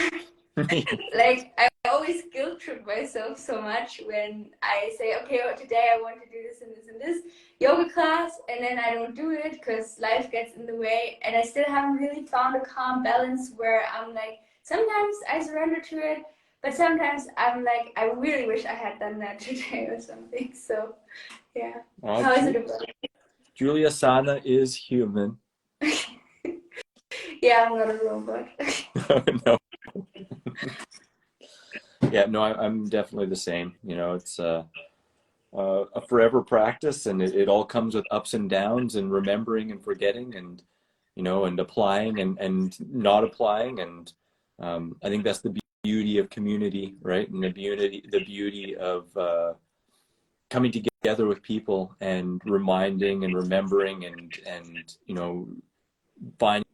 Like, I always guilt trip myself so much when I say, okay, well, today I want to do this and this and this yoga class, and then I don't do it because life gets in the way. And I still haven't really found a calm balance where I'm like, sometimes I surrender to it, but sometimes I'm like, I really wish I had done that today or something. So yeah. How is it about?
Julia Sana is human.
Yeah, I'm not a robot.
No. Yeah, no, I'm definitely the same. You know, it's a forever practice, and it all comes with ups and downs, and remembering and forgetting, and, you know, and applying and not applying. And I think that's the beauty of community, right? And the beauty of coming together with people and reminding and remembering and you know, finding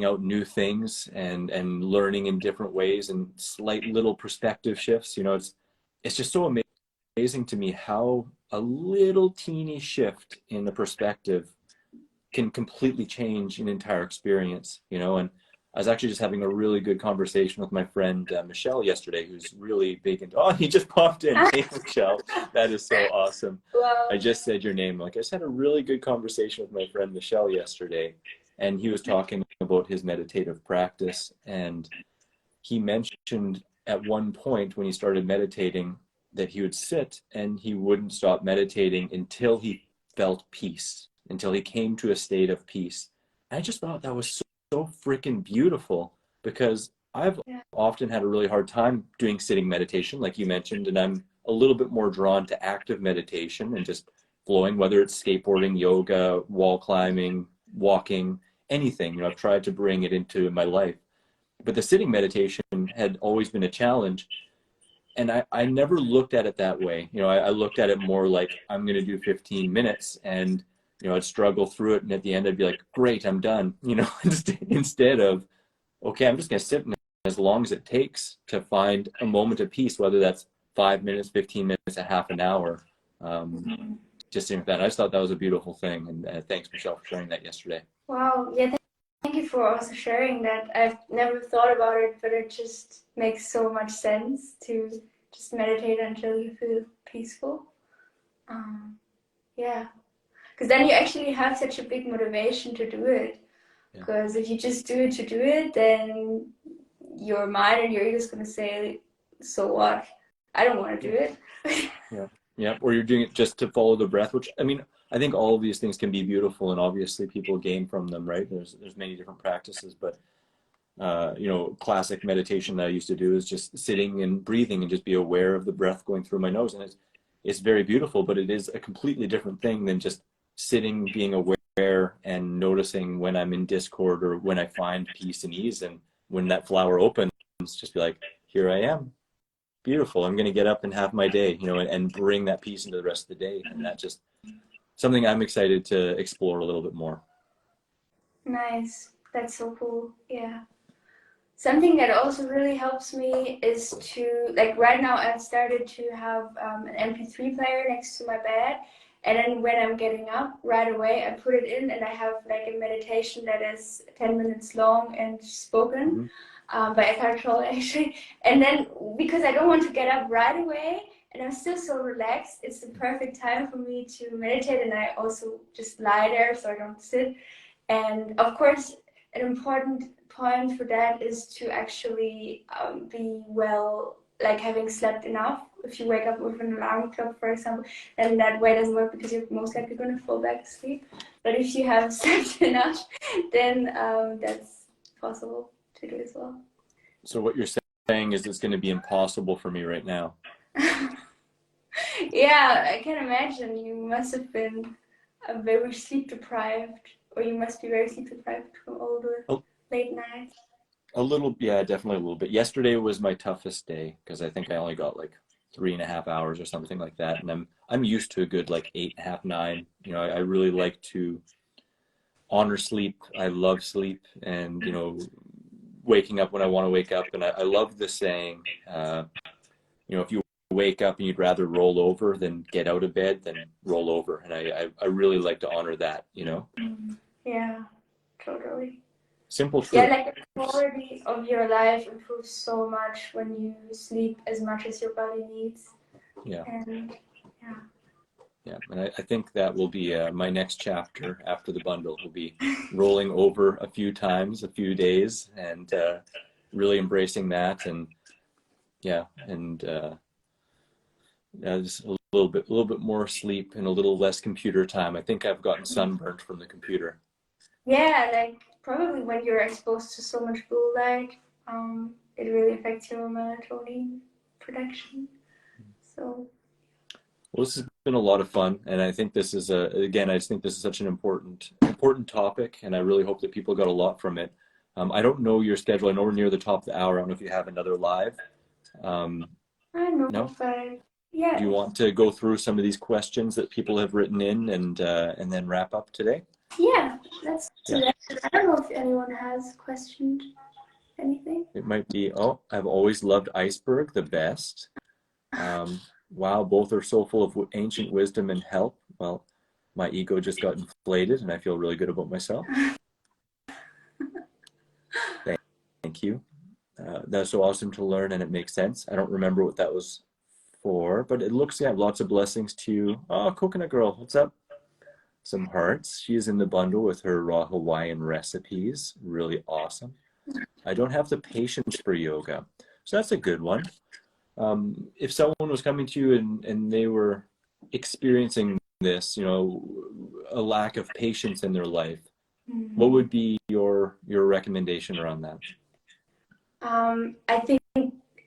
out new things and learning in different ways and slight little perspective shifts. You know, it's just so amazing to me how a little teeny shift in the perspective can completely change an entire experience, you know. And I was actually just having a really good conversation with my friend Michelle yesterday, who's really big into, oh, he just popped in. Hey, Michelle, that is so awesome.
Wow.
I just said your name. Like, I just had a really good conversation with my friend Michelle yesterday, and he was talking about his meditative practice. And he mentioned at one point when he started meditating that he would sit and he wouldn't stop meditating until he felt peace, until he came to a state of peace. I just thought that was so freaking beautiful, because I've often had a really hard time doing sitting meditation, like you mentioned, and I'm a little bit more drawn to active meditation and just flowing, whether it's skateboarding, yoga, wall climbing, walking, anything. You know, I've tried to bring it into my life. But the sitting meditation had always been a challenge. And I never looked at it that way. You know, I looked at it more like, I'm going to do 15 minutes and, you know, I'd struggle through it. And at the end, I'd be like, great, I'm done. You know, instead of, okay, I'm just going to sit as long as it takes to find a moment of peace, whether that's 5 minutes, 15 minutes, a half an hour. Just seeing that. I just thought that was a beautiful thing. And thanks, Michelle, for sharing that yesterday.
Wow. Yeah. Thank you for also sharing that. I've never thought about it, but it just makes so much sense to just meditate until you feel peaceful. Yeah, because then you actually have such a big motivation to do it. Because if you just do it to do it, then your mind and your ego is going to say, so what? I don't want to do it.
Yeah. Or you're doing it just to follow the breath, which, I mean, I think all of these things can be beautiful, and obviously people gain from them, right? There's many different practices, but classic meditation that I used to do is just sitting and breathing and just be aware of the breath going through my nose. And it's very beautiful, but it is a completely different thing than just sitting, being aware and noticing when I'm in discord or when I find peace and ease. And when that flower opens, just be like, here I am. Beautiful. I'm going to get up and have my day, and bring that peace into the rest of the day. And that's just something I'm excited to explore a little bit more.
Nice. That's so cool. Yeah. Something that also really helps me is to, like right now I've started to have an MP3 player next to my bed. And then when I'm getting up right away, I put it in and I have like a meditation that is 10 minutes long and spoken. By Eckhart Tolle actually. And then because I don't want to get up right away and I'm still so relaxed, it's the perfect time for me to meditate, and I also just lie there so I don't sit. And of course, an important point for that is to actually be well, like having slept enough. If you wake up with an alarm clock, for example, then that way doesn't work because you're most likely going to fall back asleep. But if you have slept enough, then that's possible to do as well.
So what you're saying is it's going to be impossible for me right now.
Yeah, I can imagine. You must have been very sleep deprived, or you must be very sleep deprived from all the late nights.
A little, yeah, definitely a little bit. Yesterday was my toughest day because I think I only got like 3.5 hours or something like that, and I'm used to a good like 8.5, 9. I really like to honor sleep. I love sleep, and waking up when I want to wake up. And I love the saying, if you wake up and you'd rather roll over than get out of bed, then roll over. And I really like to honor that,
Yeah, totally.
Simple truth.
Yeah, like the quality of your life improves so much when you sleep as much as your body needs.
Yeah.
And
and I think that will be my next chapter after the bundle will be rolling over a few times, a few days, and really embracing that. And just a little bit more sleep and a little less computer time. I think I've gotten sunburned from the computer.
Yeah, like probably when you're exposed to so much blue light, it really affects your melatonin production. So.
Well, this has been a lot of fun, and I think this is again, I just think this is such an important topic, and I really hope that people got a lot from it. I don't know your schedule. I know we're near the top of the hour. I don't know if you have another live.
I don't know,
no?
But yeah.
Do you want to go through some of these questions that people have written in and then wrap up today?
Yeah, let's do that. I don't know if anyone has questioned anything.
It might be, I've always loved Iceberg the best. Wow, both are so full of ancient wisdom and help. Well, my ego just got inflated and I feel really good about myself. Thank you. That's so awesome to learn, and it makes sense. I don't remember what that was for, but it looks, lots of blessings to you. Oh, Coconut Girl, what's up? Some hearts. She is in the bundle with her raw Hawaiian recipes. Really awesome. I don't have the patience for yoga. So that's a good one. If someone was coming to you and they were experiencing this, a lack of patience in their life, what would be your recommendation around that?
I think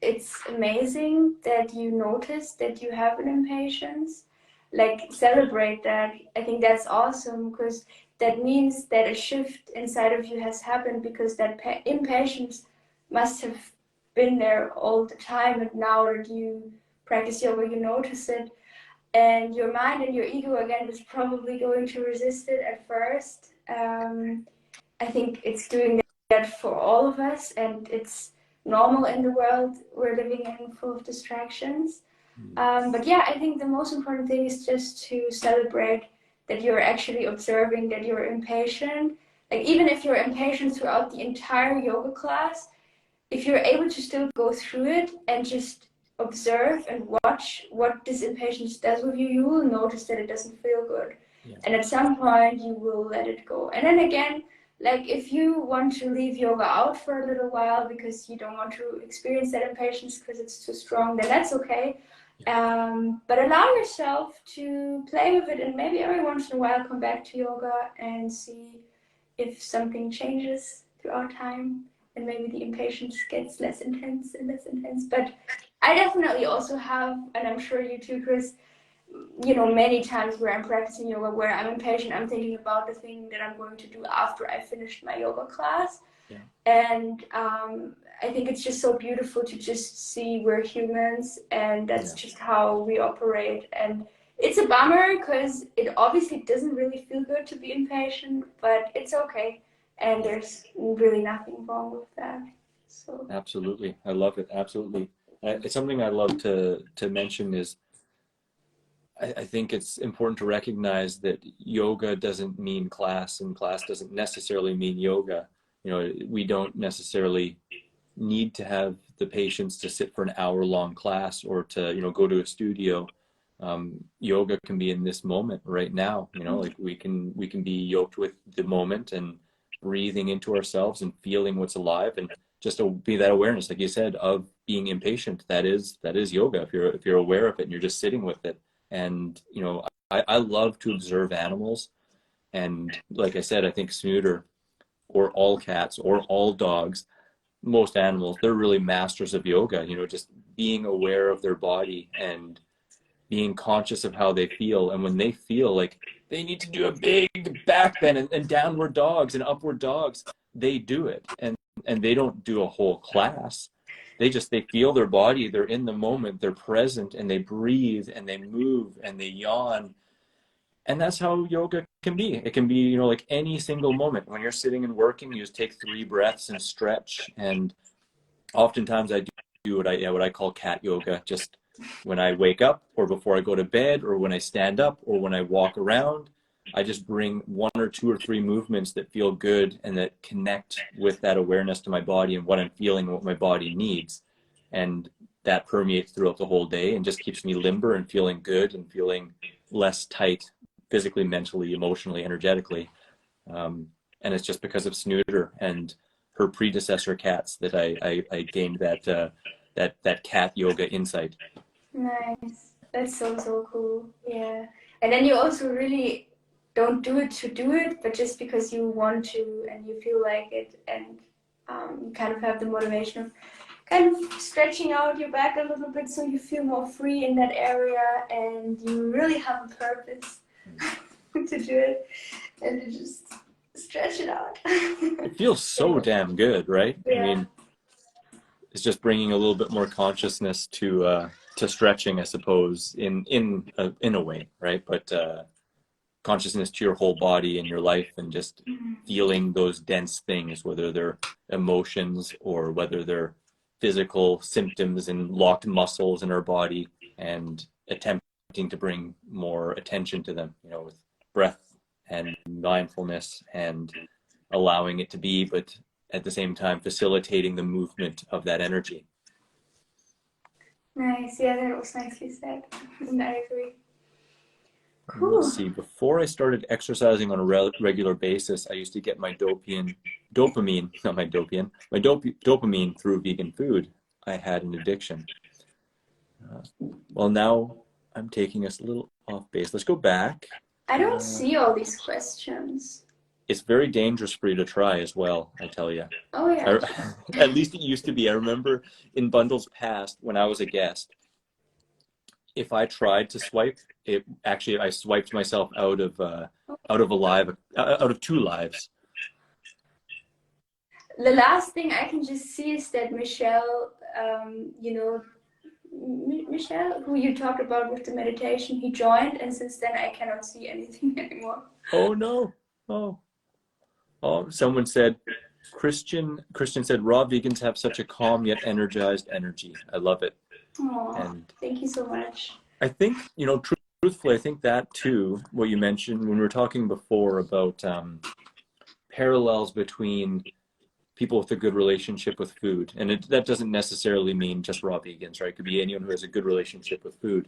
it's amazing that you notice that you have an impatience. Like, celebrate that. I think that's awesome, because that means that a shift inside of you has happened, because that impatience must have been there all the time, and now that you practice yoga, you notice it, and your mind and your ego again is probably going to resist it at first. I think it's doing that for all of us, and it's normal in the world we're living in, full of distractions. But yeah, I think the most important thing is just to celebrate that you're actually observing that you're impatient. Like, even if you're impatient throughout the entire yoga class, if you're able to still go through it and just observe and watch what this impatience does with you, you will notice that it doesn't feel good.
Yeah.
And at some point you will let it go. And then again, like if you want to leave yoga out for a little while because you don't want to experience that impatience because it's too strong, then that's okay. But allow yourself to play with it, and maybe every once in a while come back to yoga and see if something changes throughout time, and maybe the impatience gets less intense and less intense. But I definitely also have, and I'm sure you too, Chris, you know, many times where I'm practicing yoga, where I'm impatient, I'm thinking about the thing that I'm going to do after I finished my yoga class.
Yeah.
And I think it's just so beautiful to just see we're humans, and that's just how we operate. And it's a bummer because it obviously doesn't really feel good to be impatient, but it's okay. And there's really nothing wrong with that. So
Absolutely. I love it. Absolutely. It's something I love to mention is I think it's important to recognize that yoga doesn't mean class, and class doesn't necessarily mean yoga. You know, we don't necessarily need to have the patience to sit for an hour-long class or to, you know, go to a studio. Yoga can be in this moment right now. You know, like we can be yoked with the moment and breathing into ourselves and feeling what's alive, and just to be that awareness, like you said, of being impatient. That is yoga. If you're aware of it and you're just sitting with it. And, you know, I love to observe animals. And like I said, I think Snooter, or all cats, or all dogs, most animals, they're really masters of yoga, you know, just being aware of their body and being conscious of how they feel. And when they feel like they need to do a big back bend and downward dogs and upward dogs, they do it. And they don't do a whole class. They feel their body, they're in the moment, they're present, and they breathe and they move and they yawn. And that's how yoga can be. It can be, you know, like any single moment. When you're sitting and working, you just take 3 breaths and stretch. And oftentimes I do what I call cat yoga, just when I wake up or before I go to bed or when I stand up or when I walk around. I just bring 1 or 2 or 3 movements that feel good and that connect with that awareness to my body and what I'm feeling and what my body needs. And that permeates throughout the whole day and just keeps me limber and feeling good and feeling less tight physically, mentally, emotionally, energetically. And it's just because of Snooter and her predecessor cats that I gained that cat yoga insight.
nice. That's so cool. Yeah. And then you also really don't do it to do it, but just because you want to and you feel like it, and you kind of have the motivation of kind of stretching out your back a little bit so you feel more free in that area, and you really have a purpose to do it, and you just stretch it out.
It feels so damn good, right?
Yeah.
I mean, it's just bringing a little bit more consciousness to stretching, I suppose, in a way, right? But consciousness to your whole body and your life, and just feeling those dense things, whether they're emotions or whether they're physical symptoms and locked muscles in our body, and attempting to bring more attention to them, you know, with breath and mindfulness and allowing it to be, but at the same time facilitating the movement of that energy.
Nice. Yeah, that was nicely said. And I agree.
Cool. Let's see. Before I started exercising on a regular basis, I used to get my dopamine through vegan food. I had an addiction. Well, now I'm taking us a little off base. Let's go back.
I don't see all these questions.
It's very dangerous for you to try as well, I tell you.
Oh, yeah.
At least it used to be. I remember in bundles past when I was a guest, if I tried to swipe, I swiped myself out of 2 lives.
The last thing I can just see is that Michelle, Michelle, who you talked about with the meditation, he joined, and since then I cannot see anything anymore.
Oh no! Oh, someone said, Christian said, raw vegans have such a calm yet energized energy. I love it.
Oh, thank you so much.
I think, you know, truthfully, I think that too, what you mentioned when we were talking before about parallels between people with a good relationship with food. And that doesn't necessarily mean just raw vegans, right? It could be anyone who has a good relationship with food.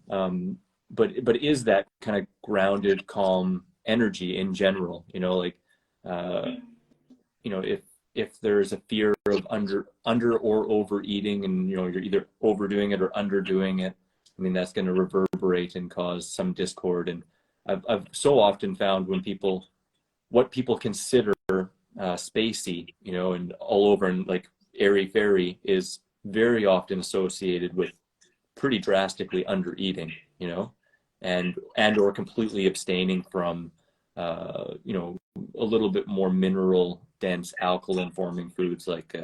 But is that kind of grounded, calm energy in general, you know, like, you know, if there's a fear of under or overeating, and, you know, you're either overdoing it or underdoing it, I mean, that's going to reverberate and cause some discord. And I've so often found when what people consider spacey, you know, and all over and like airy-fairy is very often associated with pretty drastically under eating, you know, and or completely abstaining from, you know, a little bit more mineral dense alkaline forming foods like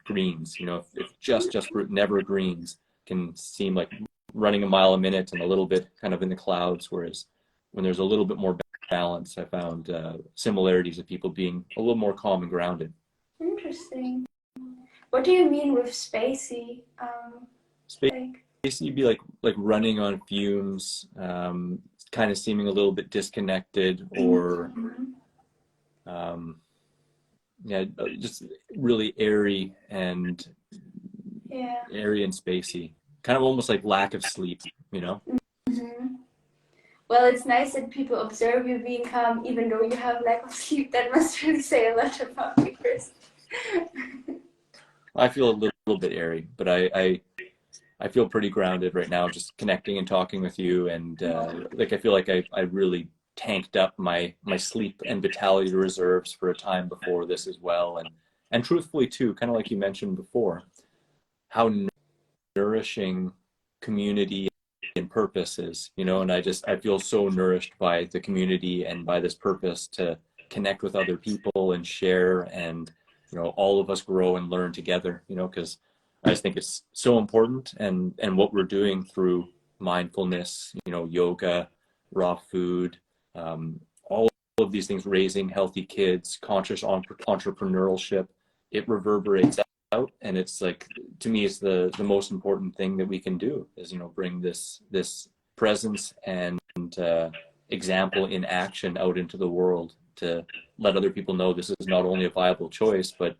greens. You know, if just fruit, never greens, can seem like running a mile a minute and a little bit kind of in the clouds, whereas when there's a little bit more balance, I found similarities of people being a little more calm and grounded.
Interesting. What do you mean with spacey?
Spacey would be like running on fumes, kind of seeming a little bit disconnected, or yeah, just really airy and spacey, kind of almost like lack of sleep, you know.
Well, it's nice that people observe you being calm, even though you have lack of sleep. That must really say a lot about you, Chris.
I feel a little bit airy, but I feel pretty grounded right now, just connecting and talking with you. And like, I feel like I really tanked up my sleep and vitality reserves for a time before this as well. And truthfully too, kind of like you mentioned before, how nourishing community and purpose is, you know. And I feel so nourished by the community and by this purpose to connect with other people and share, and, you know, all of us grow and learn together, you know, because I just think it's so important. And what we're doing through mindfulness, you know, yoga, raw food, all of these things, raising healthy kids, conscious entrepreneurship, it reverberates out. And it's like, to me, it's the most important thing that we can do is, you know, bring this presence and example in action out into the world to let other people know this is not only a viable choice, but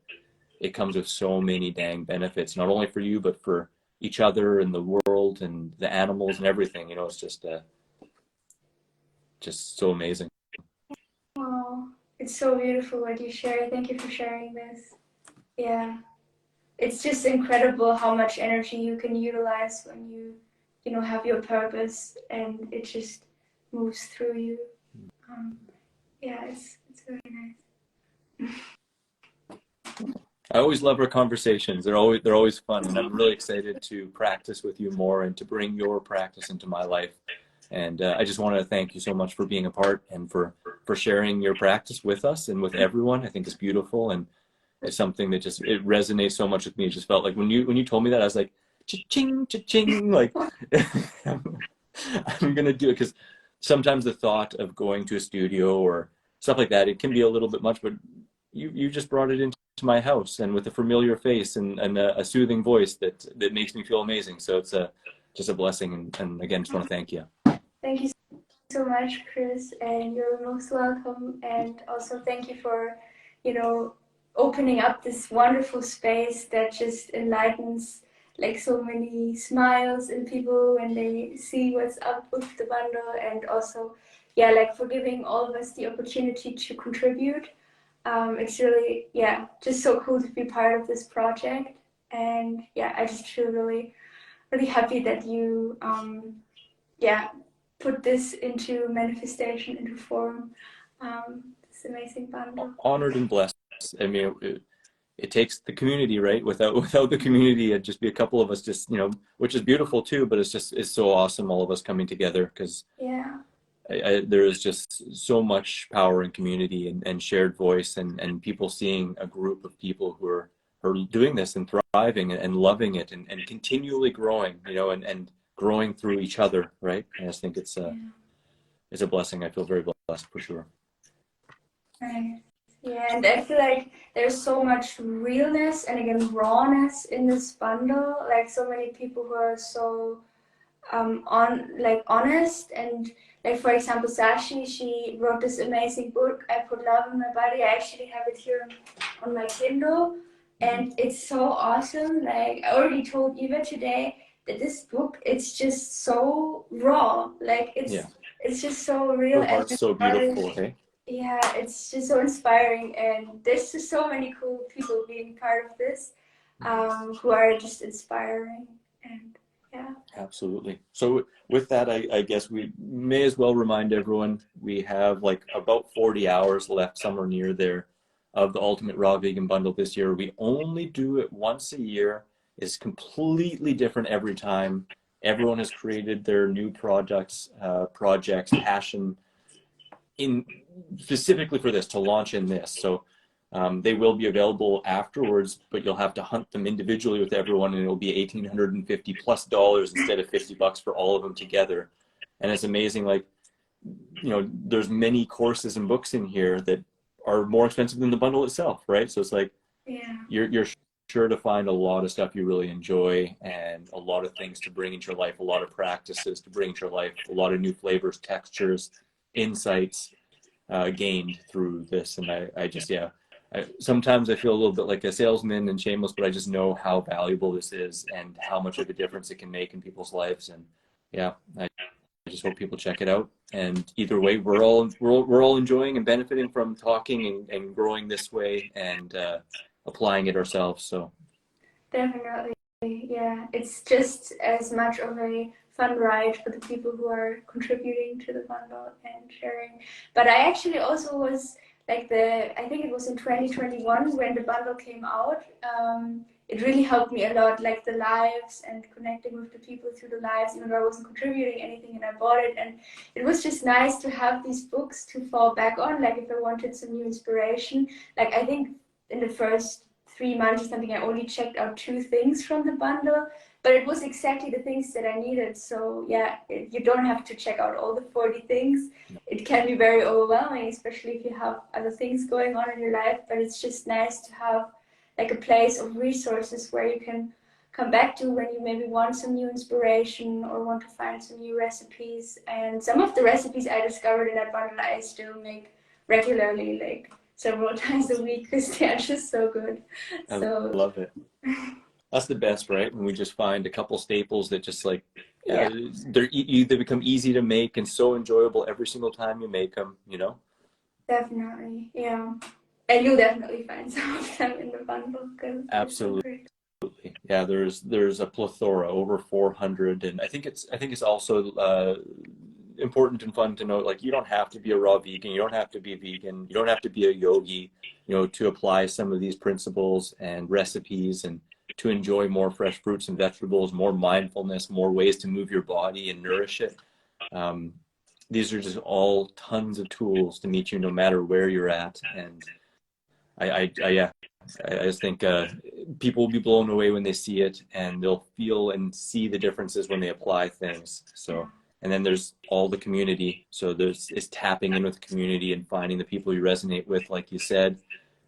it comes with so many dang benefits, not only for you, but for each other and the world and the animals and everything. You know, it's just so amazing.
Oh, it's so beautiful what you share. Thank you for sharing this. Yeah. It's just incredible how much energy you can utilize when you know, have your purpose and it just moves through you. Yeah, it's very nice.
I always love our conversations. They're always fun, and I'm really excited to practice with you more and to bring your practice into my life. And I just want to thank you so much for being a part and for sharing your practice with us and with everyone. I think it's beautiful, and it's something that just, it resonates so much with me. It just felt like when you told me that, I was like, cha-ching, cha-ching, like I'm gonna do it, because sometimes the thought of going to a studio or stuff like that, it can be a little bit much, but you just brought it into my house, and with a familiar face and a soothing voice that makes me feel amazing. So it's just a blessing, and again, just want to thank you.
Thank you so much, Chris, and you're most welcome. And also thank you for, you know, opening up this wonderful space that just enlightens like so many smiles in people when they see what's up with the bundle, and also, yeah, like for giving all of us the opportunity to contribute. It's really, yeah, just so cool to be part of this project. And yeah, I just feel really, really happy that you, yeah, put this into manifestation, into form. This amazing bundle.
Honored and blessed. I mean, it takes the community, right? Without the community, it'd just be a couple of us, just, you know, which is beautiful too, but it's so awesome, all of us coming together, because
yeah,
there is just so much power in community and shared voice, and people seeing a group of people who are doing this and thriving and loving it and continually growing, you know, and growing through each other, right? I just think it's a blessing. I feel very blessed, for sure.
right. Yeah, and I feel like there's so much realness and again rawness in this bundle. Like so many people who are so honest, and like, for example, Sashi, she wrote this amazing book, I Put Love in My Body. I actually have it here on my Kindle, and it's so awesome. Like I already told Eva today that this book, it's just so raw. Like it's just so real.
Her heart's so beautiful, hey?
Yeah, it's just so inspiring, and there's just so many cool people being part of this, who are just inspiring, and yeah.
Absolutely. So with that, I guess we may as well remind everyone we have like about 40 hours left, somewhere near there, of the Ultimate Raw Vegan Bundle this year. We only do it once a year. It's completely different every time. Everyone has created their new projects, passion in specifically for this, to launch in this. So they will be available afterwards, but you'll have to hunt them individually with everyone, and it'll be $1,850+ instead of $50 for all of them together. And it's amazing, like, you know, there's many courses and books in here that are more expensive than the bundle itself, right? So it's like, you're sure to find a lot of stuff you really enjoy, and a lot of things to bring into your life, a lot of practices to bring into your life, a lot of new flavors, textures, insights gained through this. And I just, sometimes I feel a little bit like a salesman and shameless, but I just know how valuable this is and how much of a difference it can make in people's lives. And I just hope people check it out. And either way, we're all enjoying and benefiting from talking and growing this way, and applying it ourselves. So
Definitely, yeah. It's just as much of a fun ride for the people who are contributing to the bundle and sharing. But I actually also was like I think it was in 2021 when the bundle came out. It really helped me a lot, like the lives and connecting with the people through the lives, even though I wasn't contributing anything and I bought it. And it was just nice to have these books to fall back on, like if I wanted some new inspiration. Like I think in the first 3 months or something, I only checked out 2 things from the bundle, but it was exactly the things that I needed. So yeah, you don't have to check out all the 40 things. It can be very overwhelming, especially if you have other things going on in your life, but it's just nice to have like a place of resources where you can come back to when you maybe want some new inspiration or want to find some new recipes. And some of the recipes I discovered in that bundle I still make regularly, like several times a week, because they are just so good.
I love it. That's the best, right? When we just find a couple staples that just like, they become easy to make and so enjoyable every single time you make them, you know?
Definitely, yeah. And you'll definitely find some of them in the bundle.
Absolutely. Yeah, there's a plethora, over 400, and I think it's also important and fun to note, like, you don't have to be a raw vegan, you don't have to be vegan, you don't have to be a yogi, you know, to apply some of these principles and recipes and to enjoy more fresh fruits and vegetables, more mindfulness, more ways to move your body and nourish it. These are just all tons of tools to meet you no matter where you're at. And I just think people will be blown away when they see it, and they'll feel and see the differences when they apply things. So, and then there's all the community. So it's tapping in with the community and finding the people you resonate with, like you said,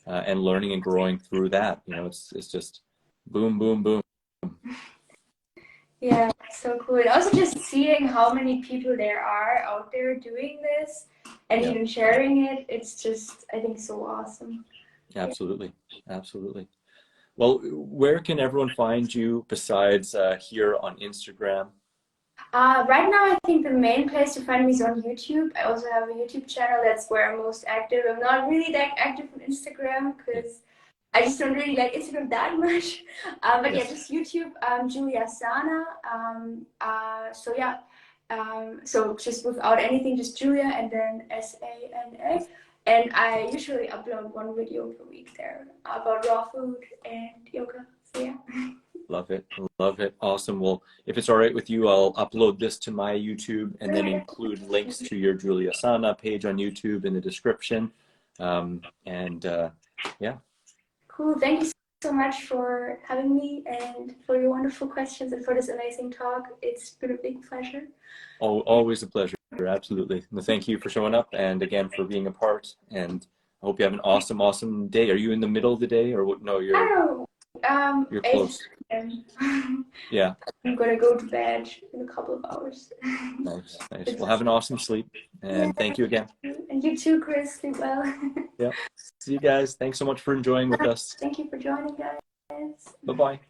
and learning and growing through that. You know, it's just boom, boom, boom.
Yeah, so cool. And also just seeing how many people there are out there doing this and even sharing it, it's just, I think, so awesome.
Absolutely. Absolutely. Well, where can everyone find you besides here on Instagram?
Right now, I think the main place to find me is on YouTube. I also have a YouTube channel. That's where I'm most active. I'm not really that active on Instagram because I just don't really like Instagram that much. But yeah, just YouTube, Julia Sana. So just without anything, just Julia and then Sana. And I usually upload 1 video per week there about raw food and yoga. So yeah.
Love it. Love it. Awesome. Well, if it's all right with you, I'll upload this to my YouTube and then include links to your Julia Sana page on YouTube in the description. Yeah.
Cool. Thank you so much for having me and for your wonderful questions and for this amazing talk. It's been a big pleasure.
Oh, always a pleasure. Absolutely. Well, thank you for showing up, and again for being a part. And I hope you have an awesome, awesome day. Are you in the middle of the day, or what? No, you're close. Yeah.
I'm gonna go to bed in a couple of hours.
Nice, nice. Well, have an awesome sleep, and thank you again.
And you too, Chris. Sleep well.
Yeah. See you guys. Thanks so much for enjoying with us.
Thank you for joining, guys.
Bye-bye.